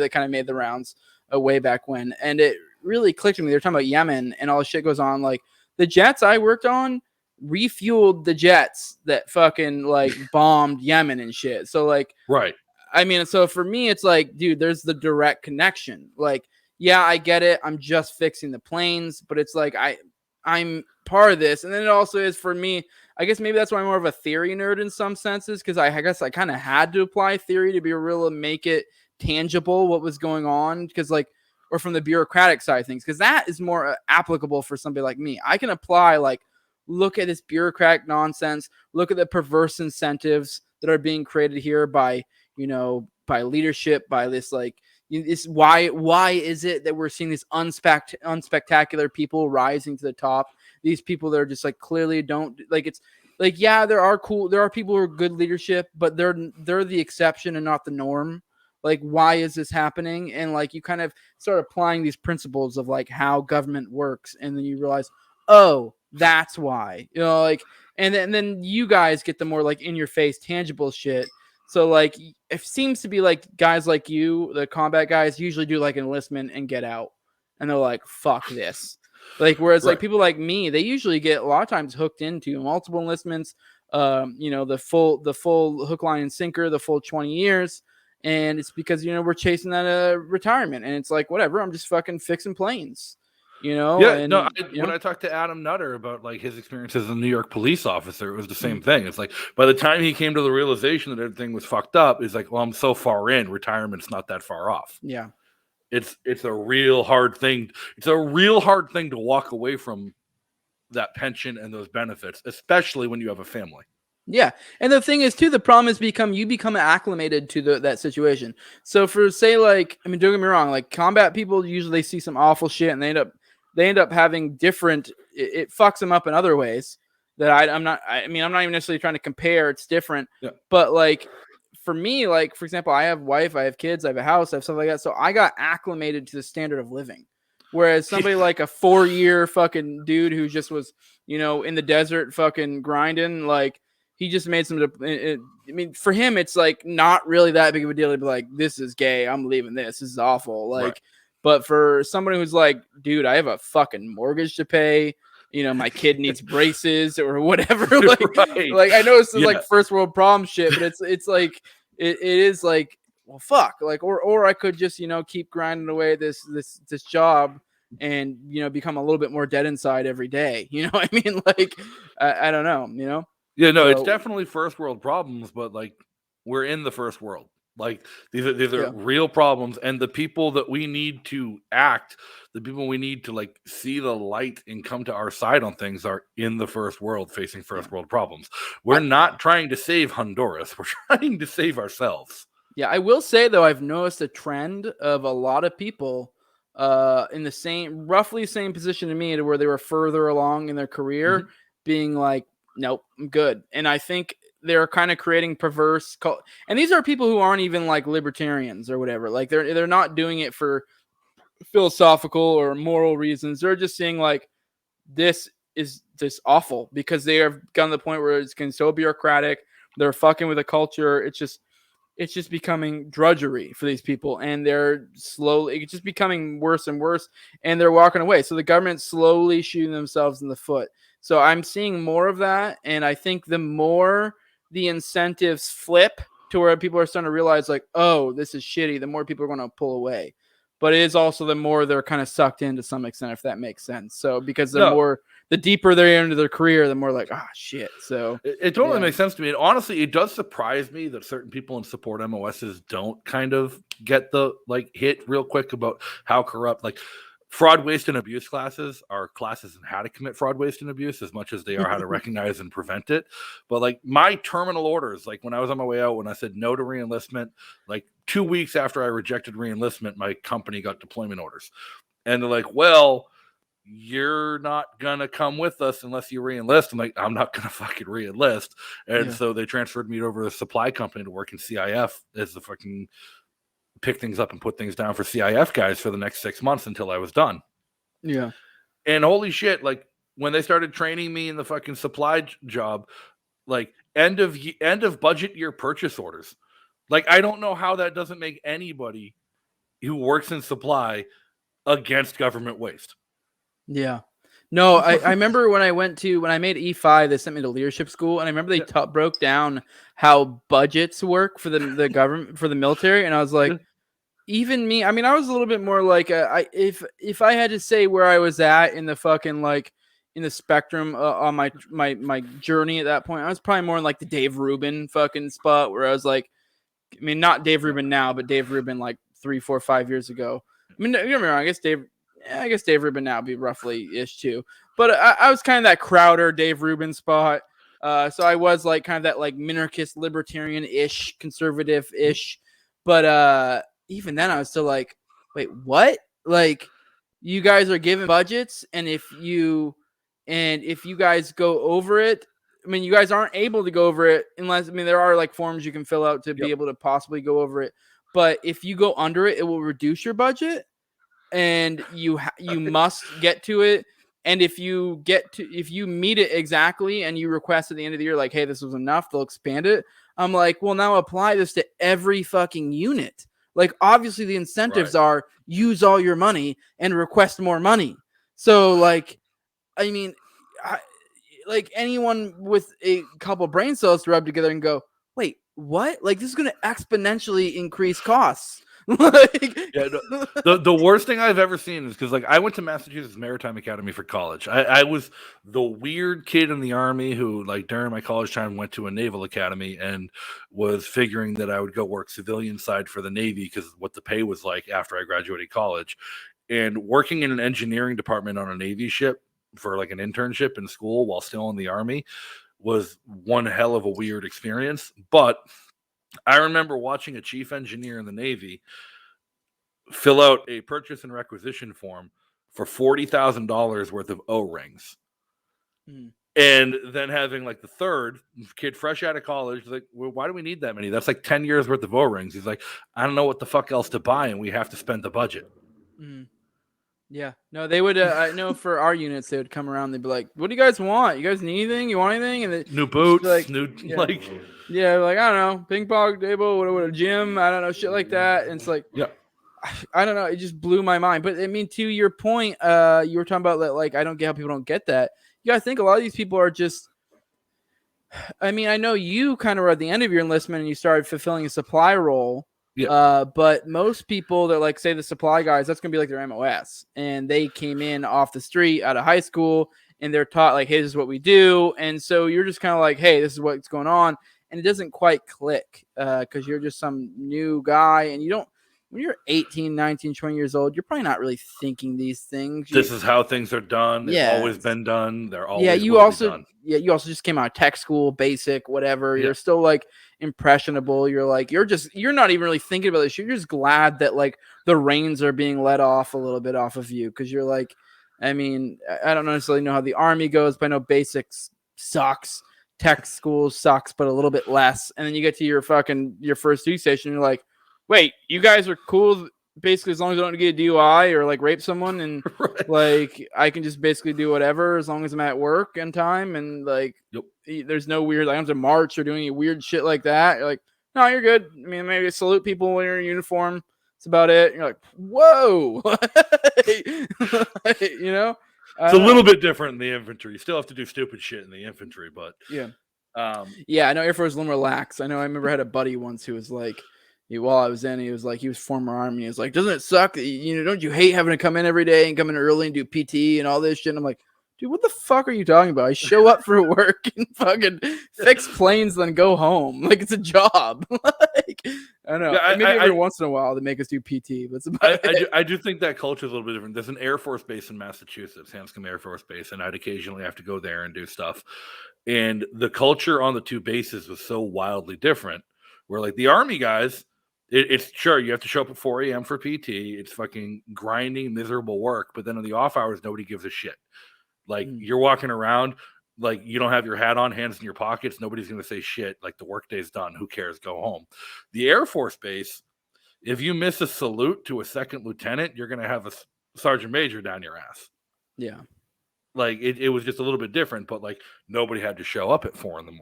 that kind of made the rounds way back when. And it really clicked with me. They're talking about Yemen and all the shit goes on. Like the jets I worked on refueled the jets that fucking like bombed Yemen and shit. So like, I mean, so for me, it's like, dude, there's the direct connection. Like, yeah, I get it. I'm just fixing the planes, but it's like, I'm part of this. And then it also is for me, I guess maybe that's why I'm more of a theory nerd in some senses. Cause I guess I kind of had to apply theory to be able to make it tangible what was going on. Cause like, or from the bureaucratic side of things, because that is more applicable for somebody like me. I can apply like, look at this bureaucratic nonsense, look at the perverse incentives that are being created here by leadership, by this like, this why is it that we're seeing these unspectacular people rising to the top? These people that are just like clearly don't like like, yeah, there are people who are good leadership, but they're the exception and not the norm. Like, why is this happening? And like, you kind of start applying these principles of like how government works, and then you realize, oh, that's why, like, and then you guys get the more like in your face, tangible shit. So like, it seems to be like guys like you, the combat guys, usually do like enlistment and get out, and they're like, fuck this. Like, whereas like people like me, they usually get a lot of times hooked into multiple enlistments, the full hook, line, and sinker, the full 20 years. And it's because, we're chasing that retirement, and it's like, whatever, I'm just fucking fixing planes, Yeah, and no. When I talked to Adam Nutter about like his experience as a New York police officer, it was the same thing. It's like by the time he came to the realization that everything was fucked up, it's like, well, I'm so far in, retirement's not that far off. Yeah, it's a real hard thing. It's a real hard thing to walk away from that pension and those benefits, especially when you have a family. Yeah, and the thing is too, the problem is you become acclimated to that situation. So for say like, I mean, don't get me wrong, like combat people usually see some awful shit, and they end up having different. It fucks them up in other ways that I'm not even necessarily trying to compare. It's different, but like for me, like for example, I have a wife, I have kids, I have a house, I have stuff like that. So I got acclimated to the standard of living. Whereas somebody like a 4-year fucking dude who just was, in the desert fucking grinding, like. He just made some. I mean, for him, it's like not really that big of a deal to be like, "This is gay. I'm leaving this. This is awful." Like, right. But for somebody who's like, "Dude, I have a fucking mortgage to pay. My kid needs braces or whatever." Like, right. Like I know this is like first world problem shit, but it's like it is like, well, fuck. Like, or I could just keep grinding away at this job and become a little bit more dead inside every day. You know what I mean? Like, I don't know. Yeah, no, it's definitely first world problems, but like we're in the first world. Like these are real problems, and the people that we need to act, the people we need to like see the light and come to our side on things are in the first world, facing first world problems. We're not trying to save Honduras. We're trying to save ourselves. Yeah, I will say though, I've noticed a trend of a lot of people in the roughly same position to me, to where they were further along in their career, being like, nope, I'm good. And I think they're kind of creating perverse and these are people who aren't even like libertarians or whatever. Like they're not doing it for philosophical or moral reasons. They're just saying like, this is just awful, because they have gotten to the point where it's getting so bureaucratic. They're fucking with the culture. It's just becoming drudgery for these people, and it's just becoming worse and worse, and they're walking away. So the government's slowly shooting themselves in the foot. So I'm seeing more of that, and I think the more the incentives flip to where people are starting to realize like, oh, this is shitty, the more people are going to pull away. But it is also the more they're kind of sucked in to some extent, if that makes sense. So because the deeper they're into their career, the more like, shit. So it totally makes sense to me. And honestly, it does surprise me that certain people in support MOSs don't kind of get the like hit real quick about how corrupt, like fraud, waste, and abuse classes are classes in how to commit fraud, waste, and abuse as much as they are how to recognize and prevent it. But like my terminal orders, like when I was on my way out, when I said no to reenlistment, like 2 weeks after I rejected reenlistment, my company got deployment orders. And they're like, well, you're not going to come with us unless you reenlist. I'm like, I'm not going to fucking reenlist. And so they transferred me over to a supply company to work in CIF as the fucking pick things up and put things down for CIF guys for the next 6 months until I was done. Yeah. And holy shit, like when they started training me in the fucking supply job, like end of budget year purchase orders. Like, I don't know how that doesn't make anybody who works in supply against government waste. Yeah. No, I remember when I made E5, they sent me to leadership school, and I remember they broke down how budgets work for the government, for the military, and I was like, even me, I mean, I was a little bit more like if I had to say where I was at in the fucking like in the spectrum on my journey at that point, I was probably more in like the Dave Rubin fucking spot, where I was like, I mean, not Dave Rubin now, but Dave Rubin like 3, 4, 5 years ago. I mean, don't get me wrong, I guess Dave Rubin now would be roughly ish too. But I was kind of that Crowder, Dave Rubin spot. So I was like kind of that like minarchist, libertarian-ish, conservative-ish. But even then I was still like, wait, what? Like, you guys are given budgets, and if you guys go over it, I mean, you guys aren't able to go over it unless, I mean, there are like forms you can fill out to be able to possibly go over it. But if you go under it, it will reduce your budget, and you must get to it. And if you meet it exactly and you request at the end of the year, like, hey, this was enough, they'll expand it. I'm like, well, now apply this to every fucking unit. Like, obviously the incentives are use all your money and request more money. So like, I mean, like anyone with a couple brain cells to rub together and go, wait, what? Like, this is going to exponentially increase costs. The worst thing I've ever seen is because like I went to Massachusetts Maritime Academy for college. I was the weird kid in the Army who, like, during my college time went to a naval academy and was figuring that I would go work civilian side for the Navy because what the pay was like after I graduated college. And working in an engineering department on a Navy ship for like an internship in school while still in the Army was one hell of a weird experience. But I remember watching a chief engineer in the Navy fill out a purchase and requisition form for $40,000 worth of O-rings. And then having like the third kid fresh out of college, like, well, why do we need that many? That's like 10 years worth of O-rings. He's like, I don't know what the fuck else to buy, and we have to spend the budget. Yeah, no, they would. I know for our units, they would come around. They'd be like, "What do you guys want? You guys need anything? You want anything?" And they, new boots, like, new like I don't know, ping pong table, what a gym, I don't know, shit like that. And it's like, I don't know, it just blew my mind. But I mean, to your point, you were talking about that, like, I don't get how people don't get that. You gotta think a lot of these people are just. I mean, I know you kind of were at the end of your enlistment and you started fulfilling a supply role. But most people that, like, say the supply guys, that's gonna be like their MOS, and they came in off the street out of high school and they're taught like, hey, this is what we do. And so you're just kind of like, hey, this is what's going on. And it doesn't quite click because you're just some new guy, and you don't, when you're 18, 19, 20 years old, you're probably not really thinking these things. This is how things are done. They've always been done. They're always you also just came out of tech school, basic, whatever. You're still like impressionable. You're like, you're not even really thinking about this. You're just glad that like the reins are being let off a little bit off of you, because you're like, I mean, I don't necessarily know how the Army goes, but I know basics sucks. Tech school sucks, but a little bit less. And then you get to your first duty station, and you're like, wait, you guys are cool basically as long as I don't get a DUI or like rape someone, and like I can just basically do whatever as long as I'm at work on time, and like there's no weird, like I don't have to march or do any weird shit like that. You're like, no, you're good. I mean, maybe salute people when you're in uniform. That's about it. And you're like, whoa. You know? It's a little bit different in the infantry. You still have to do stupid shit in the infantry, but I know Air Force is a little more lax. I know I remember I had a buddy once who was like, while I was in, he was like, he was former Army. He was like, doesn't it suck that, you know, don't you hate having to come in every day and come in early and do PT and all this shit? And I'm like, dude, what the fuck are you talking about? I show up for work and fucking fix planes, then go home. Like, it's a job. Like, I don't know. Maybe every once in a while they make us do PT, but I do think that culture is a little bit different. There's an Air Force base in Massachusetts, Hanscom Air Force Base, and I'd occasionally have to go there and do stuff. And the culture on the two bases was so wildly different, where like the Army guys, it's sure you have to show up at 4 a.m. for PT. It's fucking grinding, miserable work. But then on the off hours, nobody gives a shit. Like you're walking around, like you don't have your hat on, hands in your pockets. Nobody's going to say shit. Like the workday's done. Who cares? Go home. The Air Force Base, if you miss a salute to a second lieutenant, you're going to have a sergeant major down your ass. Yeah. Like it was just a little bit different, but like nobody had to show up at 4 a.m.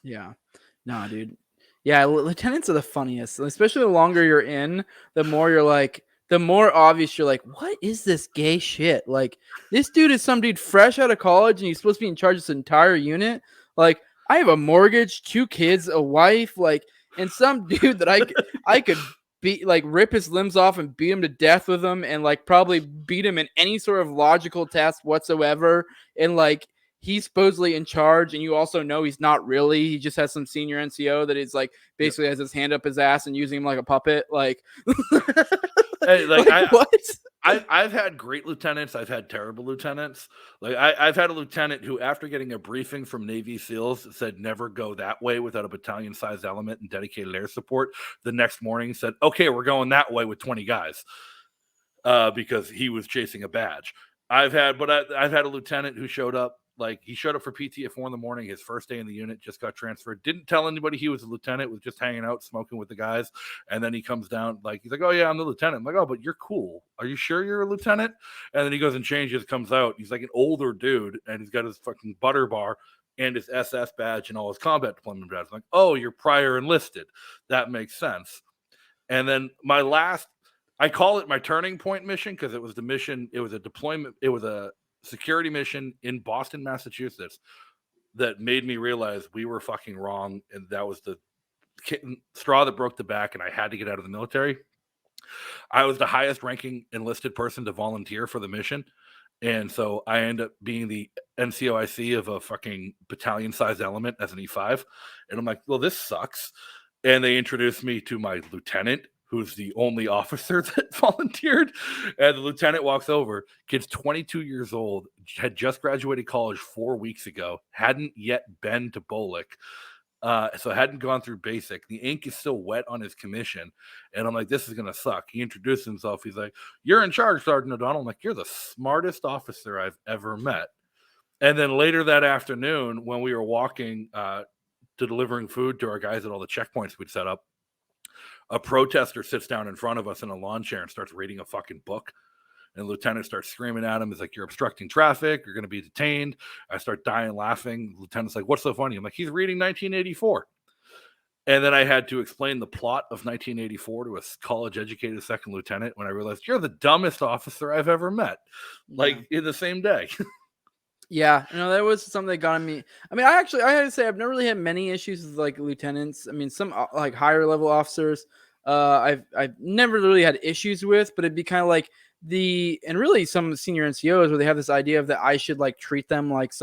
Yeah. No, dude. Yeah, lieutenants are the funniest, especially the longer you're in, the more you're like, the more obvious you're like, what is this gay shit? Like, this dude is some dude fresh out of college and he's supposed to be in charge of this entire unit. Like, I have a mortgage, 2 kids, a wife, like, and some dude that I could beat, like, rip his limbs off and beat him to death with them, and like probably beat him in any sort of logical test whatsoever. And like, he's supposedly in charge, and you also know he's not really. He just has some senior NCO that is like basically has his hand up his ass and using him like a puppet. Like, hey, like what? I've had great lieutenants. I've had terrible lieutenants. Like I've had a lieutenant who, after getting a briefing from Navy SEALs, said never go that way without a battalion-sized element and dedicated air support. The next morning said, okay, we're going that way with 20 guys because he was chasing a badge. I've had a lieutenant who showed up Like, he showed up for PT at 4 a.m. His first day in the unit, just got transferred. Didn't tell anybody he was a lieutenant, was just hanging out, smoking with the guys. And then he comes down, like, he's like, oh, yeah, I'm the lieutenant. I'm like, oh, but you're cool. Are you sure you're a lieutenant? And then he goes and changes, comes out. He's like an older dude, and he's got his fucking butter bar and his SS badge and all his combat deployment badge. I'm like, oh, you're prior enlisted. That makes sense. And then my last, I call it my turning point mission because it was the mission, it was a deployment, it was a security mission in Boston, Massachusetts that made me realize we were fucking wrong. And that was the straw that broke the back, and I had to get out of the military. I was the highest ranking enlisted person to volunteer for the mission. And so I end up being the NCOIC of a fucking battalion sized element as an E5. And I'm like, well, this sucks. And they introduced me to my lieutenant, who's the only officer that volunteered. And the lieutenant walks over, kid's 22 years old, had just graduated college 4 weeks ago, hadn't yet been to BOLIC, so hadn't gone through basic. The ink is still wet on his commission. And I'm like, this is going to suck. He introduced himself. He's like, you're in charge, Sergeant O'Donnell. I'm like, you're the smartest officer I've ever met. And then later that afternoon, when we were walking to delivering food to our guys at all the checkpoints we'd set up, a protester sits down in front of us in a lawn chair and starts reading a fucking book. And the lieutenant starts screaming at him. He's like, you're obstructing traffic. You're going to be detained. I start dying laughing. The lieutenant's like, what's so funny? I'm like, he's reading 1984. And then I had to explain the plot of 1984 to a college-educated second lieutenant when I realized you're the dumbest officer I've ever met, like in the same day. Yeah, no, that was something that got me. I mean, I had to say I've never really had many issues with like lieutenants. I mean, some like higher level officers, I've never really had issues with, but it'd be kind of like and really some senior NCOs where they have this idea of that I should like treat them like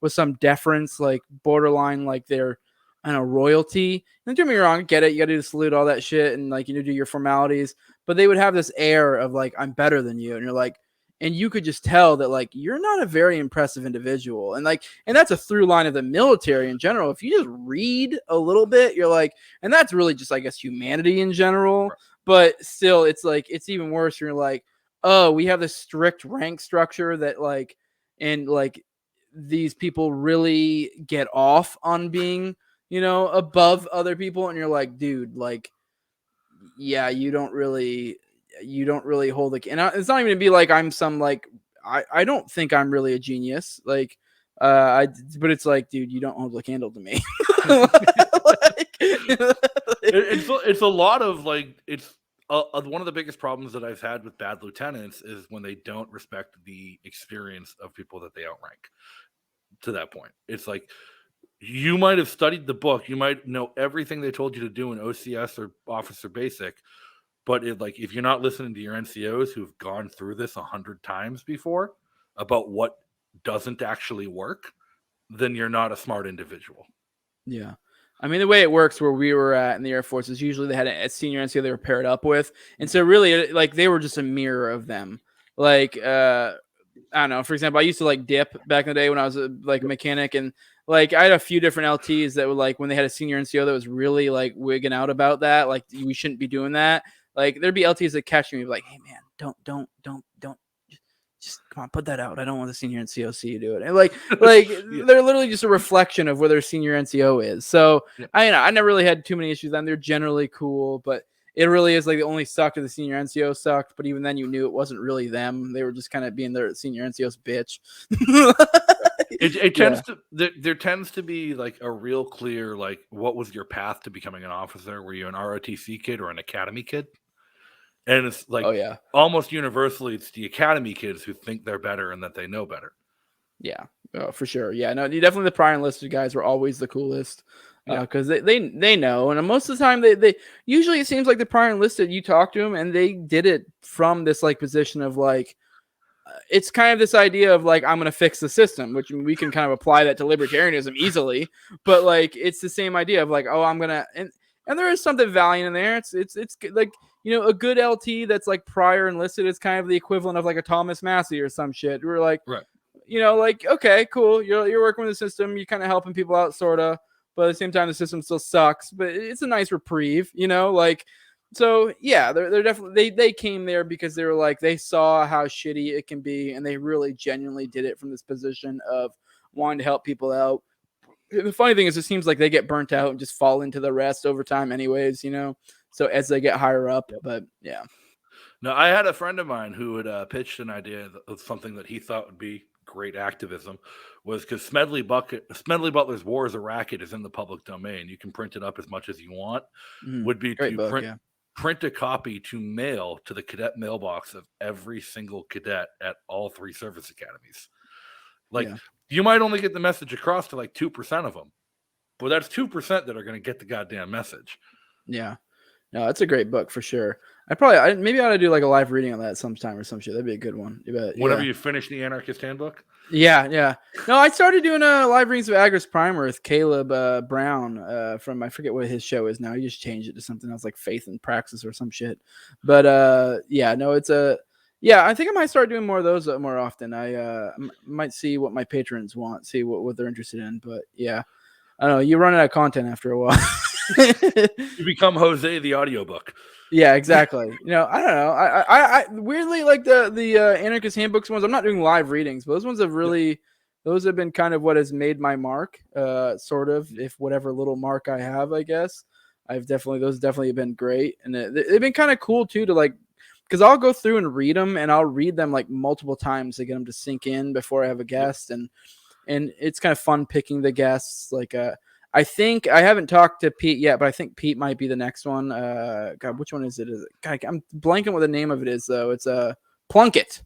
with some deference, like borderline like they're royalty. And don't get me wrong, get it, you got to do the salute, all that shit, and like do your formalities. But they would have this air of like I'm better than you, and you're like. And you could just tell that like you're not a very impressive individual. And that's a through line of the military in general. If you just read a little bit, you're like, and that's really just, I guess, humanity in general. Right. But still, it's like, it's even worse. You're like, oh, we have this strict rank structure that like, and like these people really get off on being, above other people. And you're like, dude, like, yeah, you don't really hold and it's not even to be like I'm some like I don't think I'm really a genius like but it's like, dude, you don't hold a candle to me. It's a lot of like it's one of the biggest problems that I've had with bad lieutenants is when they don't respect the experience of people that they outrank to that point. It's like you might have studied the book, you might know everything they told you to do in OCS or Officer Basic. But if you're not listening to your NCOs who've gone through this 100 times before about what doesn't actually work, then you're not a smart individual. Yeah. I mean, the way it works where we were at in the Air Force is usually they had a senior NCO they were paired up with. And so really, like, they were just a mirror of them. Like, I don't know. For example, I used to, like, dip back in the day when I was, a mechanic. And, like, I had a few different LTs that were, like, when they had a senior NCO that was really, like, wigging out about that. Like, we shouldn't be doing that. Like there'd be LTs that catch me like, hey man, don't just come on, put that out. I don't want the senior NCO see you do it. And like yeah. They're literally just a reflection of where their senior NCO is. So yeah. I never really had too many issues with them. They're generally cool, but it really is like the only sucked of the senior NCO sucked. But even then you knew it wasn't really them. They were just kind of being their senior NCO's bitch. It tends to there tends to be like a real clear like what was your path to becoming an officer? Were you an ROTC kid or an academy kid? And it's like almost universally it's the academy kids who think they're better and that they know better. Yeah, for sure. Yeah, no, definitely the prior enlisted guys were always the coolest because they know, and most of the time they usually it seems like the prior enlisted you talk to them and they did it from this like position of like. It's kind of this idea of like, I'm going to fix the system, which we can kind of apply that to libertarianism easily, but like, it's the same idea of like, oh, I'm going to, and there is something valiant in there. It's like, a good LT that's like prior enlisted is kind of the equivalent of like a Thomas Massey or some shit. We're like, right. Like, okay, cool. You're working with the system. You're kind of helping people out sort of, but at the same time, the system still sucks, but it's a nice reprieve, like, so yeah, they're definitely they came there because they were like they saw how shitty it can be, and they really genuinely did it from this position of wanting to help people out. The funny thing is, it seems like they get burnt out and just fall into the rest over time, anyways. So as they get higher up, but yeah. No, I had a friend of mine who had pitched an idea of something that he thought would be great activism, was because Smedley Butler's War is a Racket is in the public domain. You can print it up as much as you want. Would be Great to book, print a copy to mail to the cadet mailbox of every single cadet at all 3 service academies. You might only get the message across to 2% of them, but that's 2% that are going to get the goddamn message. Yeah. No, that's a great book for sure. Maybe I ought to do a live reading on that sometime or some shit. That'd be a good one. Whenever you finish the Anarchist Handbook. Yeah. No, I started doing live readings of Agris Primer with Caleb Brown from, I forget what his show is now. He just changed it to something else like Faith and Praxis or some shit. But I think I might start doing more of those more often. I might see what my patrons want, see what they're interested in. But yeah, I don't know. You run out of content after a while. You become Jose the audiobook. Yeah, exactly. I don't know. I weirdly like the Anarchist Handbooks ones. I'm not doing live readings, but those ones have those have been kind of what has made my mark, sort of, if whatever little mark I have, I guess. Those definitely have been great. And they've been kind of cool too because I'll go through and read them, and I'll read them multiple times to get them to sink in before I have a guest. And it's kind of fun picking the guests. I think I haven't talked to Pete yet, but I think Pete might be the next one. God, which one is it? God, I'm blanking what the name of it is though. It's Plunkett,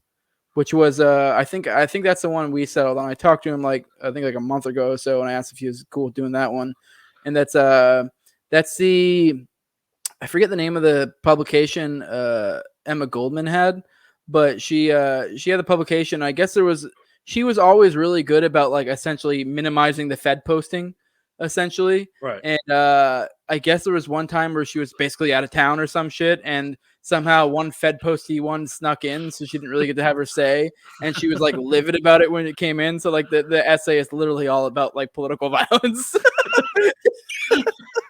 which was I think that's the one we settled on. I talked to him I think a month ago or so, and I asked if he was cool with doing that one. And that's the I forget the name of the publication Emma Goldman had, but she had the publication. I guess she was always really good about essentially minimizing the Fed posting. Essentially, right. And I guess there was one time where she was basically out of town or some shit, and somehow one Fed posty one snuck in, so she didn't really get to have her say, and she was livid about it when it came in. So the essay is literally all about political violence.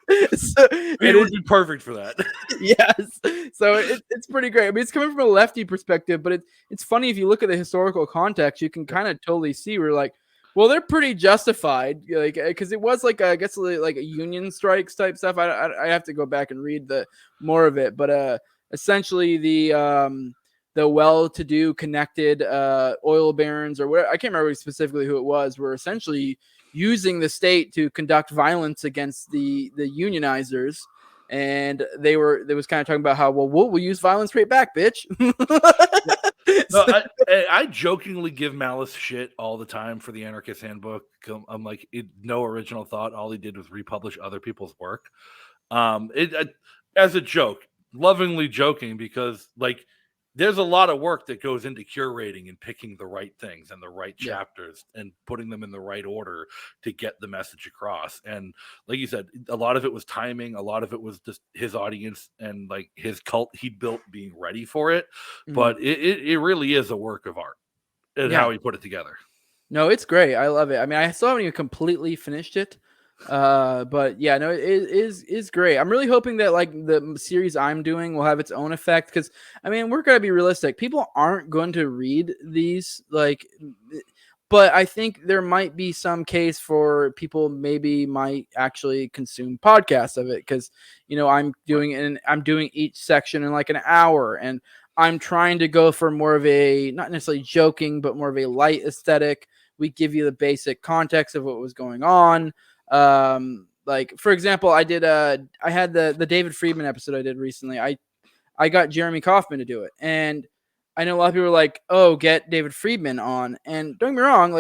It would be perfect for that. Yes, so it's pretty great. I mean, it's coming from a lefty perspective, but it's funny if you look at the historical context, you can kind of totally see where well, they're pretty justified, because it was I guess a union strikes type stuff. I have to go back and read the more of it, but essentially the well-to-do connected oil barons or whatever, I can't remember specifically who it was, were essentially using the state to conduct violence against the unionizers. And they was kind of talking about how, well, we'll use violence right back, bitch. No, I jokingly give Malice shit all the time for the Anarchist Handbook. I'm no original thought. All he did was republish other people's work. As a joke, lovingly joking, because there's a lot of work that goes into curating and picking the right things and the right chapters and putting them in the right order to get the message across. And like you said, a lot of it was timing. A lot of it was just his audience and his cult he built being ready for it. Mm-hmm. But it really is a work of art and how he put it together. No, it's great. I love it. I mean, I still haven't even completely finished it. But yeah, no, it is great. I'm really hoping that the series I'm doing will have its own effect, because I mean, we're gonna be realistic. People aren't going to read these but I think there might be some case for people maybe might actually consume podcasts of it, because I'm doing each section in an hour, and I'm trying to go for more of a, not necessarily joking, but more of a light aesthetic. We give you the basic context of what was going on. For example, I had the David Friedman episode I did recently. I got Jeremy Kaufman to do it, and I know a lot of people are like, oh, get David Friedman on. And don't get me wrong,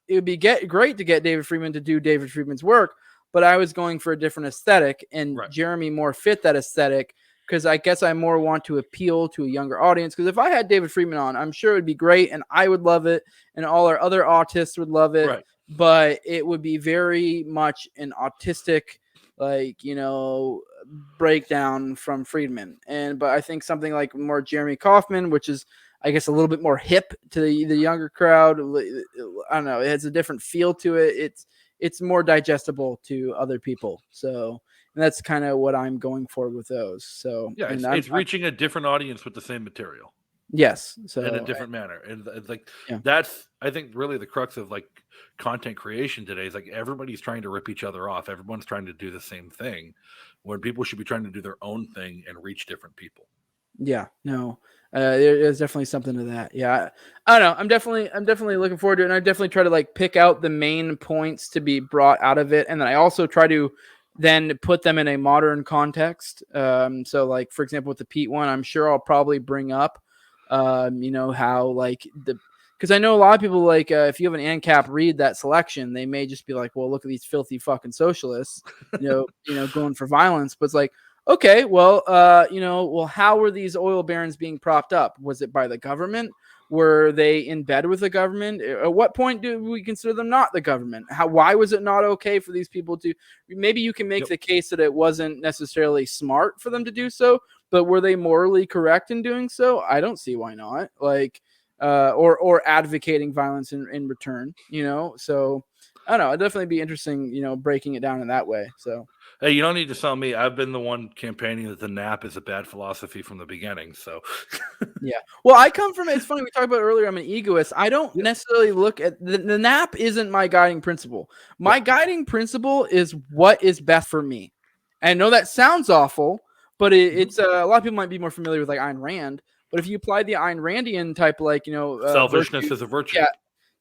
it would be great to get David Friedman to do David Friedman's work, but I was going for a different aesthetic, and Jeremy more fit that aesthetic, because I guess I more want to appeal to a younger audience. Because if I had David Friedman on, I'm sure it would be great, and I would love it, and all our other autists would love it. Right. But it would be very much an autistic, breakdown from Friedman. But I think something like more Jeremy Kaufman, which is, I guess, a little bit more hip to the younger crowd. I don't know. It has a different feel to it. It's more digestible to other people. So, and that's kind of what I'm going for with those. So yeah, it's reaching a different audience with the same material. Yes. So in a different manner. And it's like, Yeah. that's, I think, really the crux of like content creation today is like everybody's trying to rip each other off. Everyone's trying to do the same thing when people should be trying to do their own thing and reach different people. Yeah, no, there's definitely something to that. Yeah, I don't know. I'm definitely looking forward to it, and I definitely try to like pick out the main points to be brought out of it, and then I also try to then put them in a modern context. So like for example, with the Pete one, I'm sure I'll probably bring up, how like because I know a lot of people like if you have an ANCAP read that selection, they may just be like, well, look at these filthy fucking socialists, going for violence, but it's like. Okay, well, how were these oil barons being propped up? Was it by the government? Were they in bed with the government? At what point do we consider them not the government? Why was it not okay for these people to? Maybe you can make the case that it wasn't necessarily smart for them to do so, but were they morally correct in doing so? I don't see why not. Like, or advocating violence in return. So I don't know. It'd definitely be interesting. Breaking it down in that way. So. Hey, you don't need to sell me. I've been the one campaigning that the nap is a bad philosophy from the beginning. So, yeah. Well, I come from. It's funny we talked about earlier. I'm an egoist. I don't necessarily look at the nap. Isn't my guiding principle. My guiding principle is what is best for me. And I know that sounds awful, but it's a lot of people might be more familiar with like Ayn Rand. But if you apply the Ayn Randian type, like selfishness is a virtue. Yeah.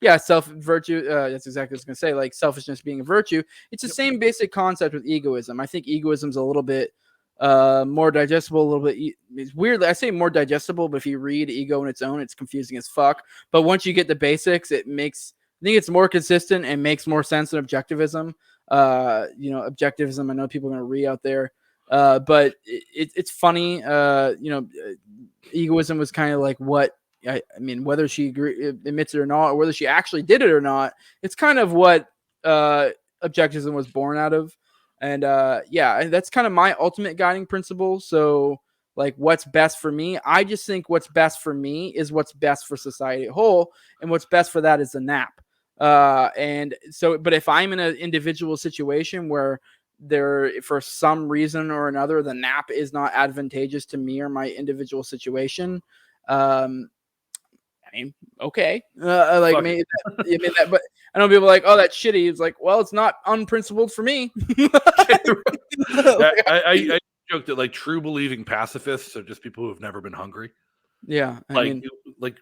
Yeah, virtue. That's exactly what I was going to say. Like selfishness being a virtue. It's the same basic concept with egoism. I think egoism's a little bit more digestible. A little bit. It's weird. I say more digestible, but if you read ego on its own, it's confusing as fuck. But once you get the basics, it makes. I think it's more consistent and makes more sense than objectivism. Objectivism. I know people are going to read out there, but it's funny. Egoism was kind of like what. I mean, whether she admits it or not, or whether she actually did it or not, it's kind of what objectivism was born out of. And that's kind of my ultimate guiding principle. So, like, what's best for me? I just think what's best for me is what's best for society as a whole, and what's best for that is the nap. And so, but if I'm in an individual situation where for some reason or another, the nap is not advantageous to me or my individual situation, okay. Maybe that, but I know people are like, oh, that's shitty. It's like, well, it's not unprincipled for me. I joke that like true believing pacifists are just people who have never been hungry. Yeah. That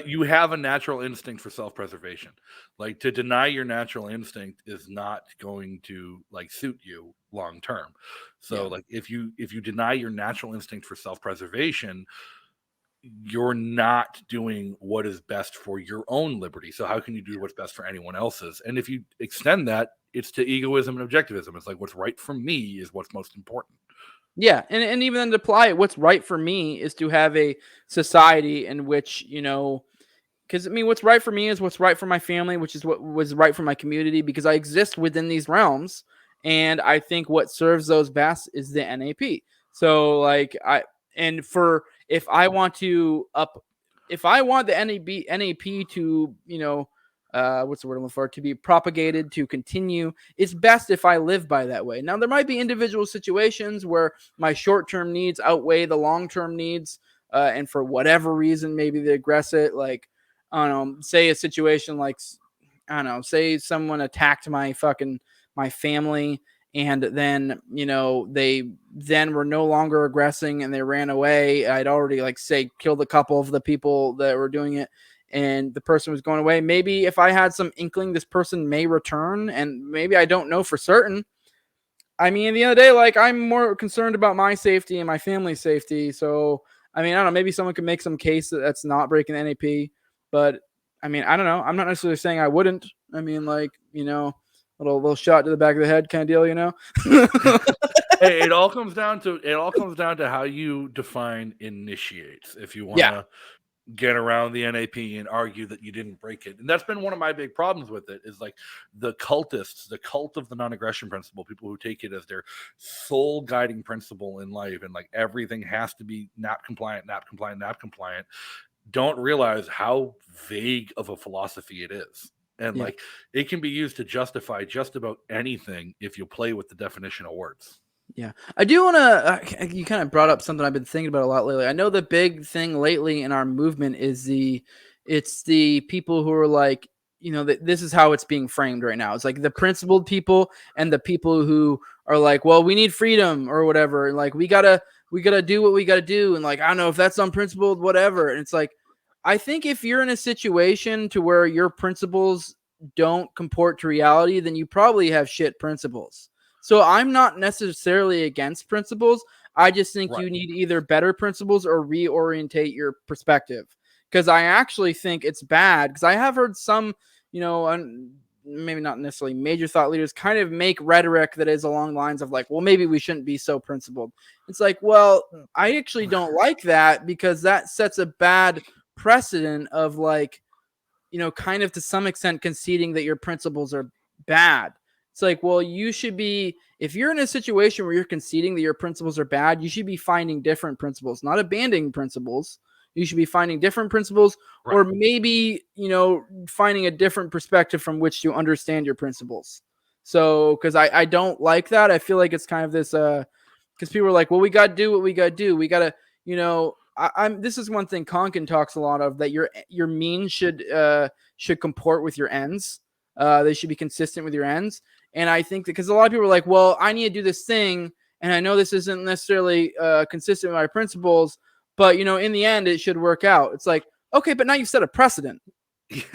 you have a natural instinct for self-preservation. Like to deny your natural instinct is not going to like suit you long term. So like if you deny your natural instinct for self-preservation, you're not doing what is best for your own liberty. So how can you do what's best for anyone else's? And if you extend that, it's to egoism and objectivism. It's like what's right for me is what's most important. Yeah, and even then to apply it, what's right for me is to have a society in which, because I mean, what's right for me is what's right for my family, which is what was right for my community, because I exist within these realms. And I think what serves those best is the NAP. So if I want the NAP to, what's the word I'm looking for, to be propagated, to continue, it's best if I live by that way. Now, there might be individual situations where my short-term needs outweigh the long-term needs, and for whatever reason, maybe they aggress it. Like, I don't know, say a situation like, I don't know, say someone attacked my family, and then, they then were no longer aggressing and they ran away. I'd already killed a couple of the people that were doing it, and the person was going away. Maybe if I had some inkling this person may return, and maybe I don't know for certain. I mean, at the end of the day, I'm more concerned about my safety and my family's safety. So, I mean, I don't know, maybe someone could make some case that's not breaking the NAP, but I mean, I don't know. I'm not necessarily saying I wouldn't. I mean, little shot to the back of the head kind of deal, Hey, it all comes down to how you define initiates. If you want to get around the NAP and argue that you didn't break it, and that's been one of my big problems with it, is like the cultists, the cult of the non-aggression principle, people who take it as their sole guiding principle in life, and like everything has to be NAP compliant, don't realize how vague of a philosophy it is. And it can be used to justify just about anything if you play with the definition of words. Yeah, I do want to. You kind of brought up something I've been thinking about a lot lately. I know the big thing lately in our movement is it's the people who are like, this is how it's being framed right now. It's like the principled people and the people who are like, well, we need freedom or whatever, and like we gotta do what we gotta do, and like I don't know if that's unprincipled, whatever. And it's like, I think if you're in a situation to where your principles don't comport to reality, then you probably have shit principles. So I'm not necessarily against principles. I just think you need either better principles or reorientate your perspective. Because I actually think it's bad. Because I have heard some, maybe not necessarily major thought leaders kind of make rhetoric that is along the lines of like, well, maybe we shouldn't be so principled. It's like, well, I actually don't like that because that sets a bad precedent of like, kind of to some extent conceding that your principles are bad. It's like, well, you should be, if you're in a situation where you're conceding that your principles are bad, you should be finding different principles, not abandoning principles. You should be finding different principles, or maybe, finding a different perspective from which to understand your principles. So, because I don't like that. I feel like it's kind of this, because people are like, well, we got to do what we got to do. We got to, this is one thing Konkin talks a lot of, that your means should comport with your ends. They should be consistent with your ends. And I think that because a lot of people are like, well, I need to do this thing, and I know this isn't necessarily consistent with my principles, but in the end, it should work out. It's like, okay, but now you've set a precedent.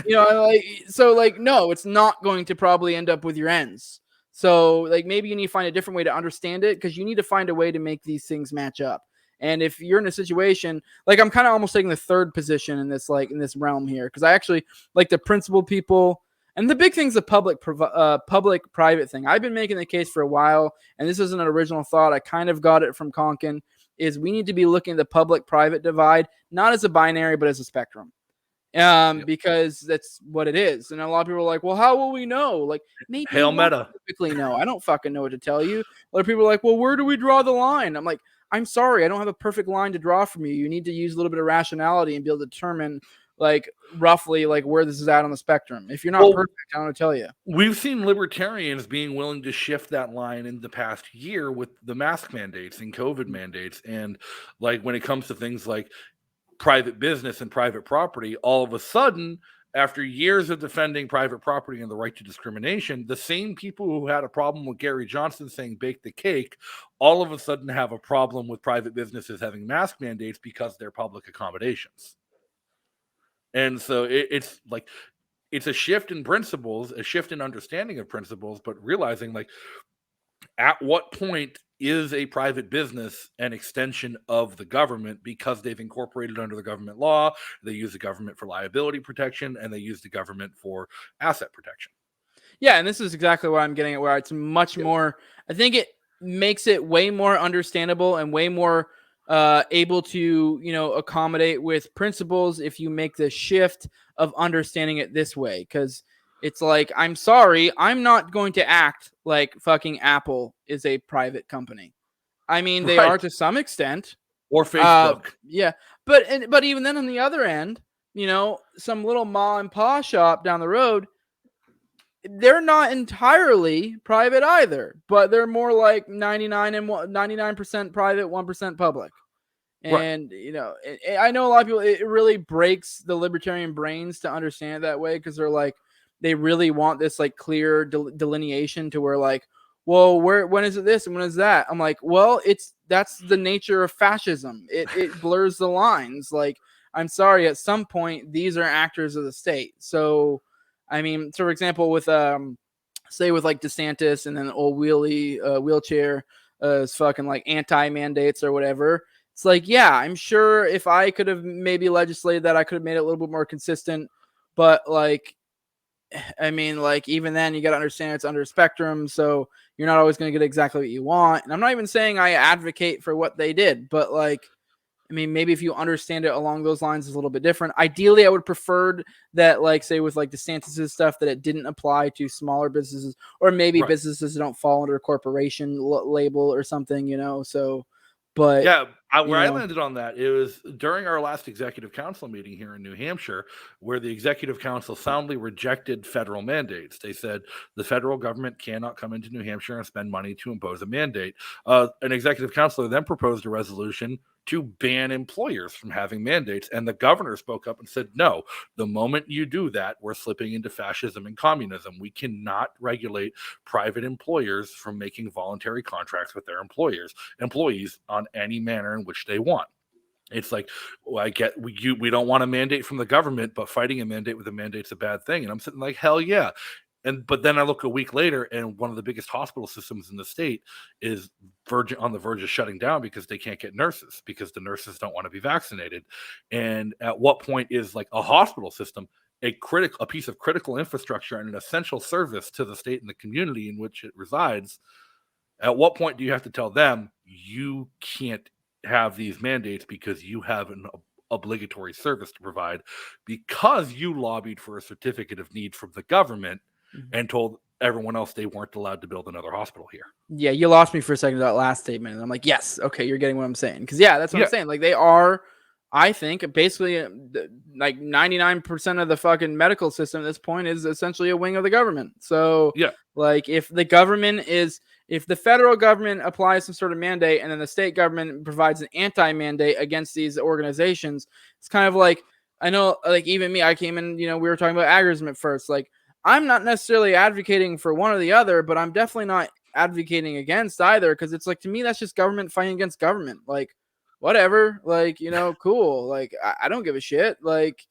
No, it's not going to probably end up with your ends. So like maybe you need to find a different way to understand it, because you need to find a way to make these things match up. And if you're in a situation like, I'm kind of almost taking the third position in this realm here, because I actually like the principled people. And the big thing's the public-private thing. I've been making the case for a while, and this isn't an original thought. I kind of got it from Konkin, is we need to be looking at the public-private divide, not as a binary, but as a spectrum. Because that's what it is. And a lot of people are like, well, how will we know? Like, maybe Hail Meta. Typically no. I don't fucking know what to tell you. A lot of people are like, well, where do we draw the line? I'm like, I'm sorry, I don't have a perfect line to draw from you. You need to use a little bit of rationality and be able to determine like roughly like where this is at on the spectrum. If you're not perfect, I don't want to tell you. We've seen libertarians being willing to shift that line in the past year with the mask mandates and COVID mandates. And like when it comes to things like private business and private property, all of a sudden, after years of defending private property and the right to discrimination, the same people who had a problem with Gary Johnson saying bake the cake, all of a sudden have a problem with private businesses having mask mandates because they're public accommodations. And so it's like, it's a shift in principles, a shift in understanding of principles, but realizing like, at what point is a private business an extension of the government because they've incorporated under the government law, they use the government for liability protection, and they use the government for asset protection. Yeah, and this is exactly what I'm getting at, where it's much more, I think it makes it way more understandable and way more able to, accommodate with principles if you make the shift of understanding it this way. Because it's like, I'm sorry, I'm not going to act like fucking Apple is a private company. I mean, they are to some extent. Or Facebook. Yeah. But even then on the other end, some little ma and pa shop down the road, they're not entirely private either, but they're more like 99% private, 1% public. And, I know a lot of people, it really breaks the libertarian brains to understand it that way, because they're like, they really want this like clear delineation to where like, well, when is it this and when is that? I'm like, well, that's the nature of fascism. It blurs the lines. Like, I'm sorry, at some point, these are actors of the state. So, I mean, so for example, with say with like DeSantis and then the old wheelchair is fucking like anti-mandates or whatever. It's like, yeah, I'm sure if I could have maybe legislated that, I could have made it a little bit more consistent. But like, I mean, like, even then you got to understand it's under a spectrum. So you're not always going to get exactly what you want. And I'm not even saying I advocate for what they did, but like, I mean, maybe if you understand it along those lines, is a little bit different. Ideally, I would prefer that, like, say with like DeSantis' stuff, that it didn't apply to smaller businesses, or maybe businesses that don't fall under a corporation label or something, So, but yeah, Where I landed on that, it was during our last executive council meeting here in New Hampshire, where the executive council soundly rejected federal mandates. They said the federal government cannot come into New Hampshire and spend money to impose a mandate. An executive councilor then proposed a resolution to ban employers from having mandates. And the governor spoke up and said, no, the moment you do that, we're slipping into fascism and communism. We cannot regulate private employers from making voluntary contracts with their employees on any manner in which they want. It's like, well, I get we don't want a mandate from the government, but fighting a mandate with a mandate's a bad thing. And I'm sitting like, hell yeah. But then I look a week later, and one of the biggest hospital systems in the state is on the verge of shutting down because they can't get nurses, because the nurses don't want to be vaccinated. And at what point is like a hospital system a piece of critical infrastructure and an essential service to the state and the community in which it resides? At what point do you have to tell them you can't have these mandates because you have an obligatory service to provide, because you lobbied for a certificate of need from the government and told everyone else they weren't allowed to build another hospital here? Yeah, you lost me for a second with that last statement. And I'm like, yes, okay, you're getting what I'm saying. Because, yeah, that's what I'm saying. Like, they are, I think, basically, like 99% of the fucking medical system at this point is essentially a wing of the government. So, like, if the federal government applies some sort of mandate and then the state government provides an anti-mandate against these organizations, it's kind of like, I know, like, even me, I came in, we were talking about agorism at first. Like, I'm not necessarily advocating for one or the other, but I'm definitely not advocating against either, because it's like, to me, that's just government fighting against government. Like, whatever, like, cool. Like, I don't give a shit. Like,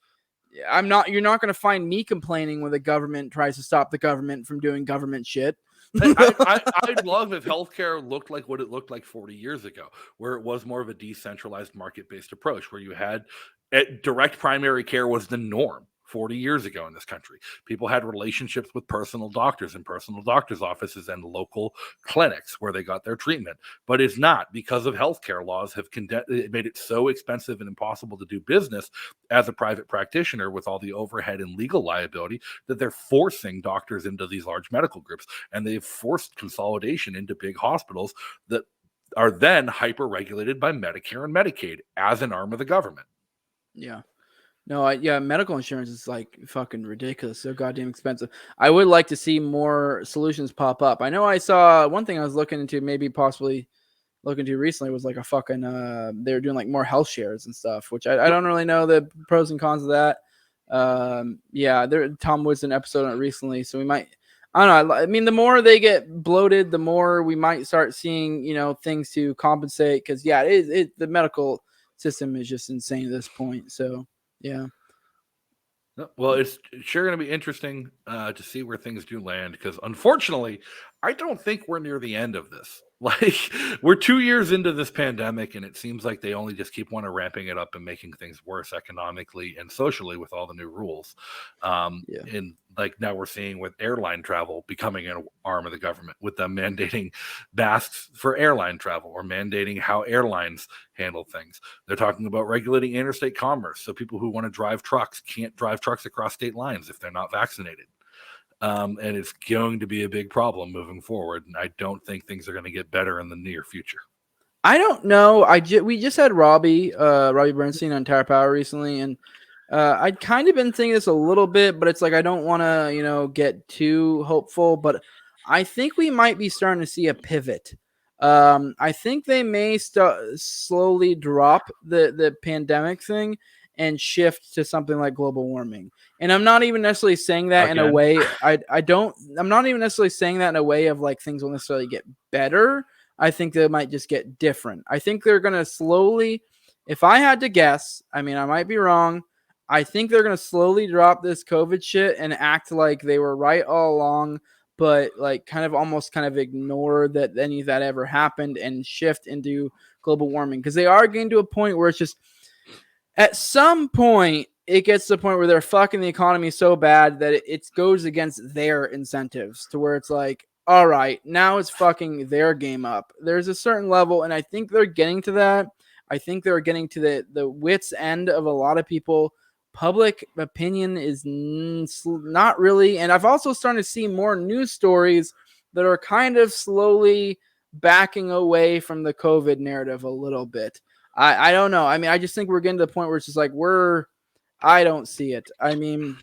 you're not going to find me complaining when the government tries to stop the government from doing government shit. I'd love if healthcare looked like what it looked like 40 years ago, where it was more of a decentralized market-based approach, where you had direct primary care was the norm 40 years ago in this country. People had relationships with personal doctors and personal doctors' offices and local clinics where they got their treatment. But it's not, because of healthcare laws have made it so expensive and impossible to do business as a private practitioner with all the overhead and legal liability, that they're forcing doctors into these large medical groups. And they've forced consolidation into big hospitals that are then hyper-regulated by Medicare and Medicaid as an arm of the government. Yeah. No, medical insurance is like fucking ridiculous. So goddamn expensive. I would like to see more solutions pop up. I know I saw one thing I was looking into, maybe possibly looking into recently, was like a fucking, they were doing like more health shares and stuff, which I don't really know the pros and cons of that. Tom Woods did an episode on it recently. So we might, I don't know. I mean, the more they get bloated, the more we might start seeing, things to compensate. Cause the medical system is just insane at this point. So, yeah. Well, it's sure going to be interesting to see where things do land, because unfortunately, I don't think we're near the end of this. Like, we're 2 years into this pandemic, and it seems like they only just keep ramping it up and making things worse economically and socially with all the new rules. And like now we're seeing with airline travel becoming an arm of the government, with them mandating masks for airline travel or mandating how airlines handle things. They're talking about regulating interstate commerce, so people who want to drive trucks can't drive trucks across state lines if they're not vaccinated. And it's going to be a big problem moving forward. And I don't think things are going to get better in the near future. I don't know. We just had Robbie Bernstein on Tower Power recently, and I'd kind of been thinking this a little bit, but it's like I don't want to, get too hopeful. But I think we might be starting to see a pivot. I think they may slowly drop the pandemic thing and shift to something like global warming. And I'm not even necessarily saying that in a way. I'm not even necessarily saying that in a way of like things will necessarily get better. I think they might just get different. I think they're going to slowly, if I had to guess, I mean, I might be wrong. I think they're going to slowly drop this COVID shit and act like they were right all along, but like kind of ignore that any of that ever happened and shift into global warming. Because they are getting to a point where it's just, at some point, it gets to the point where they're fucking the economy so bad that it goes against their incentives, to where it's like, all right, now it's fucking their game up. There's a certain level, and I think they're getting to that. I think they're getting to the wit's end of a lot of people. Public opinion is not really, and I've also started to see more news stories that are kind of slowly backing away from the COVID narrative a little bit. I don't know. I mean, I just think we're getting to the point where it's just like I don't see it. I mean,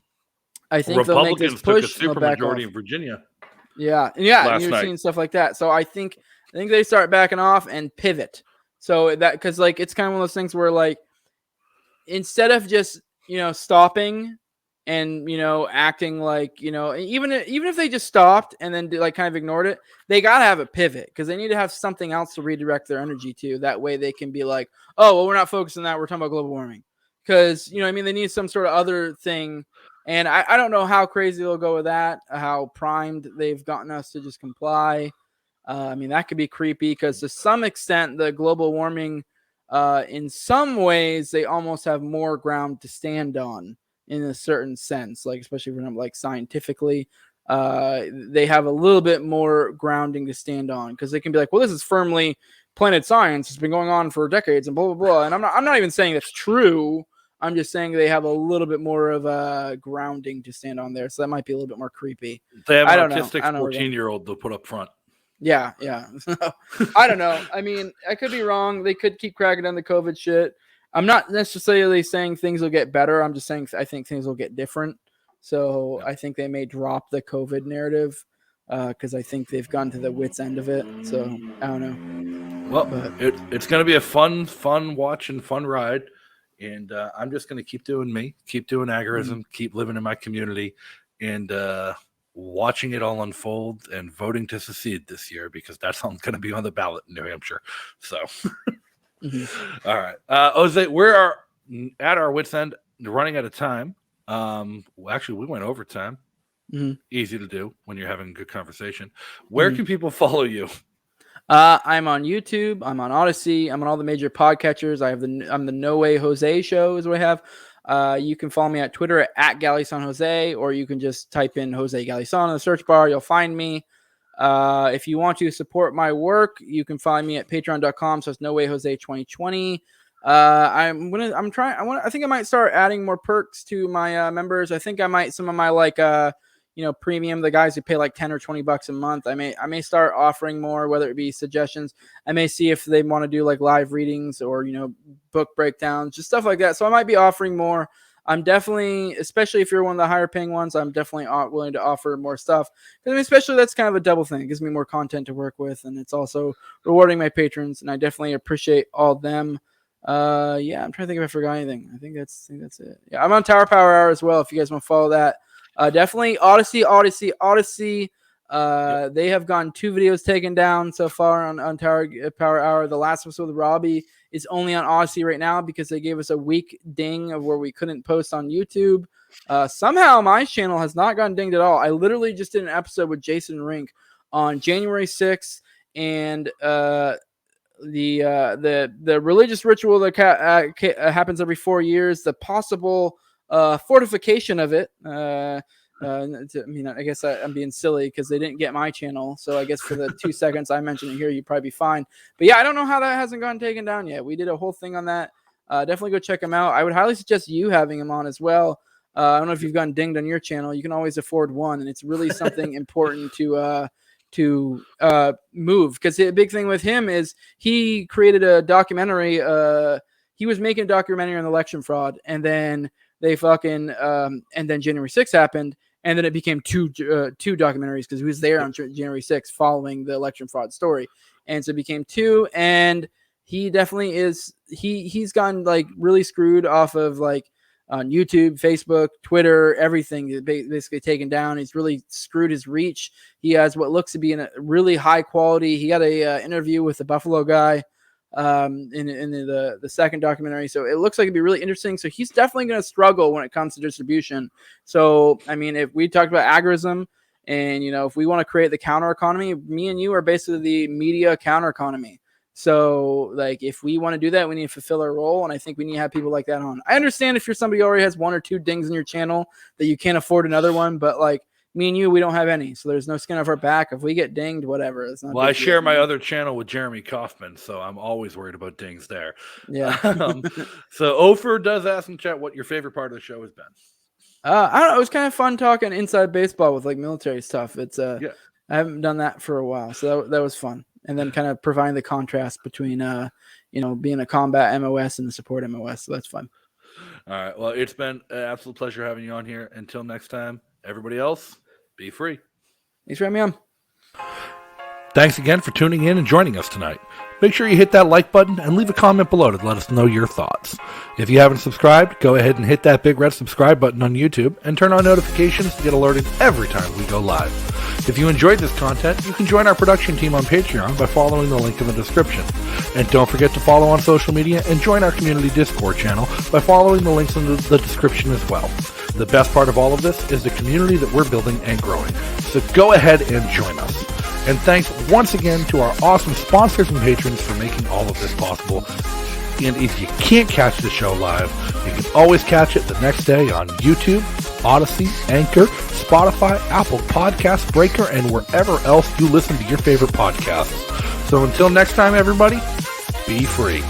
I think they'll make this Republicans push. took a supermajority in Virginia. Yeah, and you're night. seeing stuff like that. So I think they start backing off and pivot. So that because like it's kind of one of those things where like instead of just stopping and acting like even if they just stopped and then like kind of ignored it, they gotta have a pivot because they need to have something else to redirect their energy to. That way they can be like, oh well, we're not focused on that. We're talking about global warming because they need some sort of other thing. And I don't know how crazy they'll go with that, how primed they've gotten us to just comply. I mean, that could be creepy because to some extent, the global warming, in some ways, they almost have more ground to stand on in a certain sense, like especially for them, like scientifically, they have a little bit more grounding to stand on because they can be like, well, this is firmly planet science. It's been going on for decades and blah, blah, blah. And I'm not even saying that's true. I'm just saying they have a little bit more of a grounding to stand on there. So that might be a little bit more creepy. They have an autistic 14-year-old to put up front. Yeah. I don't know. I mean, I could be wrong. They could keep cracking down the COVID shit. I'm not necessarily saying things will get better. I'm just saying I think things will get different. So I think they may drop the COVID narrative because I think they've gone to the wits end of it. So I don't know. Well, it's going to be a fun watch and fun ride. And I'm just going to keep doing me, keep doing agorism, keep living in my community, and watching it all unfold and voting to secede this year because that's all going to be on the ballot in New Hampshire. So, all right. Jose, we're at our wits' end, running out of time. Actually, we went overtime. Easy to do when you're having a good conversation. Where can people follow you? I'm on YouTube. I'm on Odyssey. I'm on all the major podcatchers. I'm the No Way Jose show is what I have. You can follow me at Twitter at Galison Jose, or you can just type in Jose Galison in the search bar. You'll find me. If you want to support my work, you can find me at patreon.com. So it's No Way Jose 2020. I think I might start adding more perks to my members. I think I might some of my premium, the guys who pay like $10 or $20 a month. I may start offering more, whether it be suggestions. I may see if they want to do like live readings or, book breakdowns, just stuff like that. So I might be offering more. I'm definitely, especially if you're one of the higher paying ones, I'm definitely willing to offer more stuff. Especially that's kind of a double thing. It gives me more content to work with, and it's also rewarding my patrons, and I definitely appreciate all of them. I'm trying to think if I forgot anything. I think that's it. Yeah, I'm on Tower Power Hour as well if you guys want to follow that. Definitely Odyssey. They have gotten 2 videos taken down so far on Tower Power Hour. The last episode with Robbie is only on Odyssey right now because they gave us a week ding of where we couldn't post on YouTube. Somehow my channel has not gotten dinged at all. I literally just did an episode with Jason Rink on January 6th, and the religious ritual that happens every 4 years, the possible fortification of it. I guess I'm being silly because they didn't get my channel. So I guess for the 2 seconds I mentioned it here, you'd probably be fine. But yeah, I don't know how that hasn't gotten taken down yet. We did a whole thing on that. Definitely go check him out. I would highly suggest you having him on as well. I don't know if you've gotten dinged on your channel. You can always afford one, and it's really something important to move, because the big thing with him is he created a documentary. He was making a documentary on election fraud, and then they and then January 6th happened, and then it became two documentaries because he was there on January 6th following the election fraud story, and so it became 2. And he definitely is he's gotten like really screwed off of like on YouTube, Facebook, Twitter, everything basically taken down. He's really screwed his reach. He has what looks to be in a really high quality. He got a interview with the Buffalo guy in the second documentary. So it looks like it'd be really interesting. So he's definitely going to struggle when it comes to distribution. So, I mean, if we talked about agorism and, if we want to create the counter economy, me and you are basically the media counter economy. So, like, if we want to do that, we need to fulfill our role, and I think we need to have people like that on. I understand if you're somebody who already has 1 or 2 dings in your channel that you can't afford another one, but, like, me and you, we don't have any, so there's no skin off our back. If we get dinged, whatever. It's not. Well, I share my other channel with Jeremy Kaufman, so I'm always worried about dings there. Yeah. So, Ofer does ask in chat what your favorite part of the show has been. I don't know. It was kind of fun talking inside baseball with, like, military stuff. It's I haven't done that for a while, so that was fun. and then kind of providing the contrast between being a combat MOS and the support MOS. So that's fun. All right. Well, it's been an absolute pleasure having you on here. Until next time, everybody else, be free. Thanks for having me on. Thanks again for tuning in and joining us tonight. Make sure you hit that like button and leave a comment below to let us know your thoughts. If you haven't subscribed, go ahead and hit that big red subscribe button on YouTube and turn on notifications to get alerted every time we go live. If you enjoyed this content, you can join our production team on Patreon by following the link in the description. And don't forget to follow on social media and join our community Discord channel by following the links in the description as well. The best part of all of this is the community that we're building and growing. So go ahead and join us. And thanks once again to our awesome sponsors and patrons for making all of this possible. And if you can't catch the show live, you can always catch it the next day on YouTube, Odyssey, Anchor, Spotify, Apple Podcasts, Breaker, and wherever else you listen to your favorite podcasts. So until next time, everybody, be free.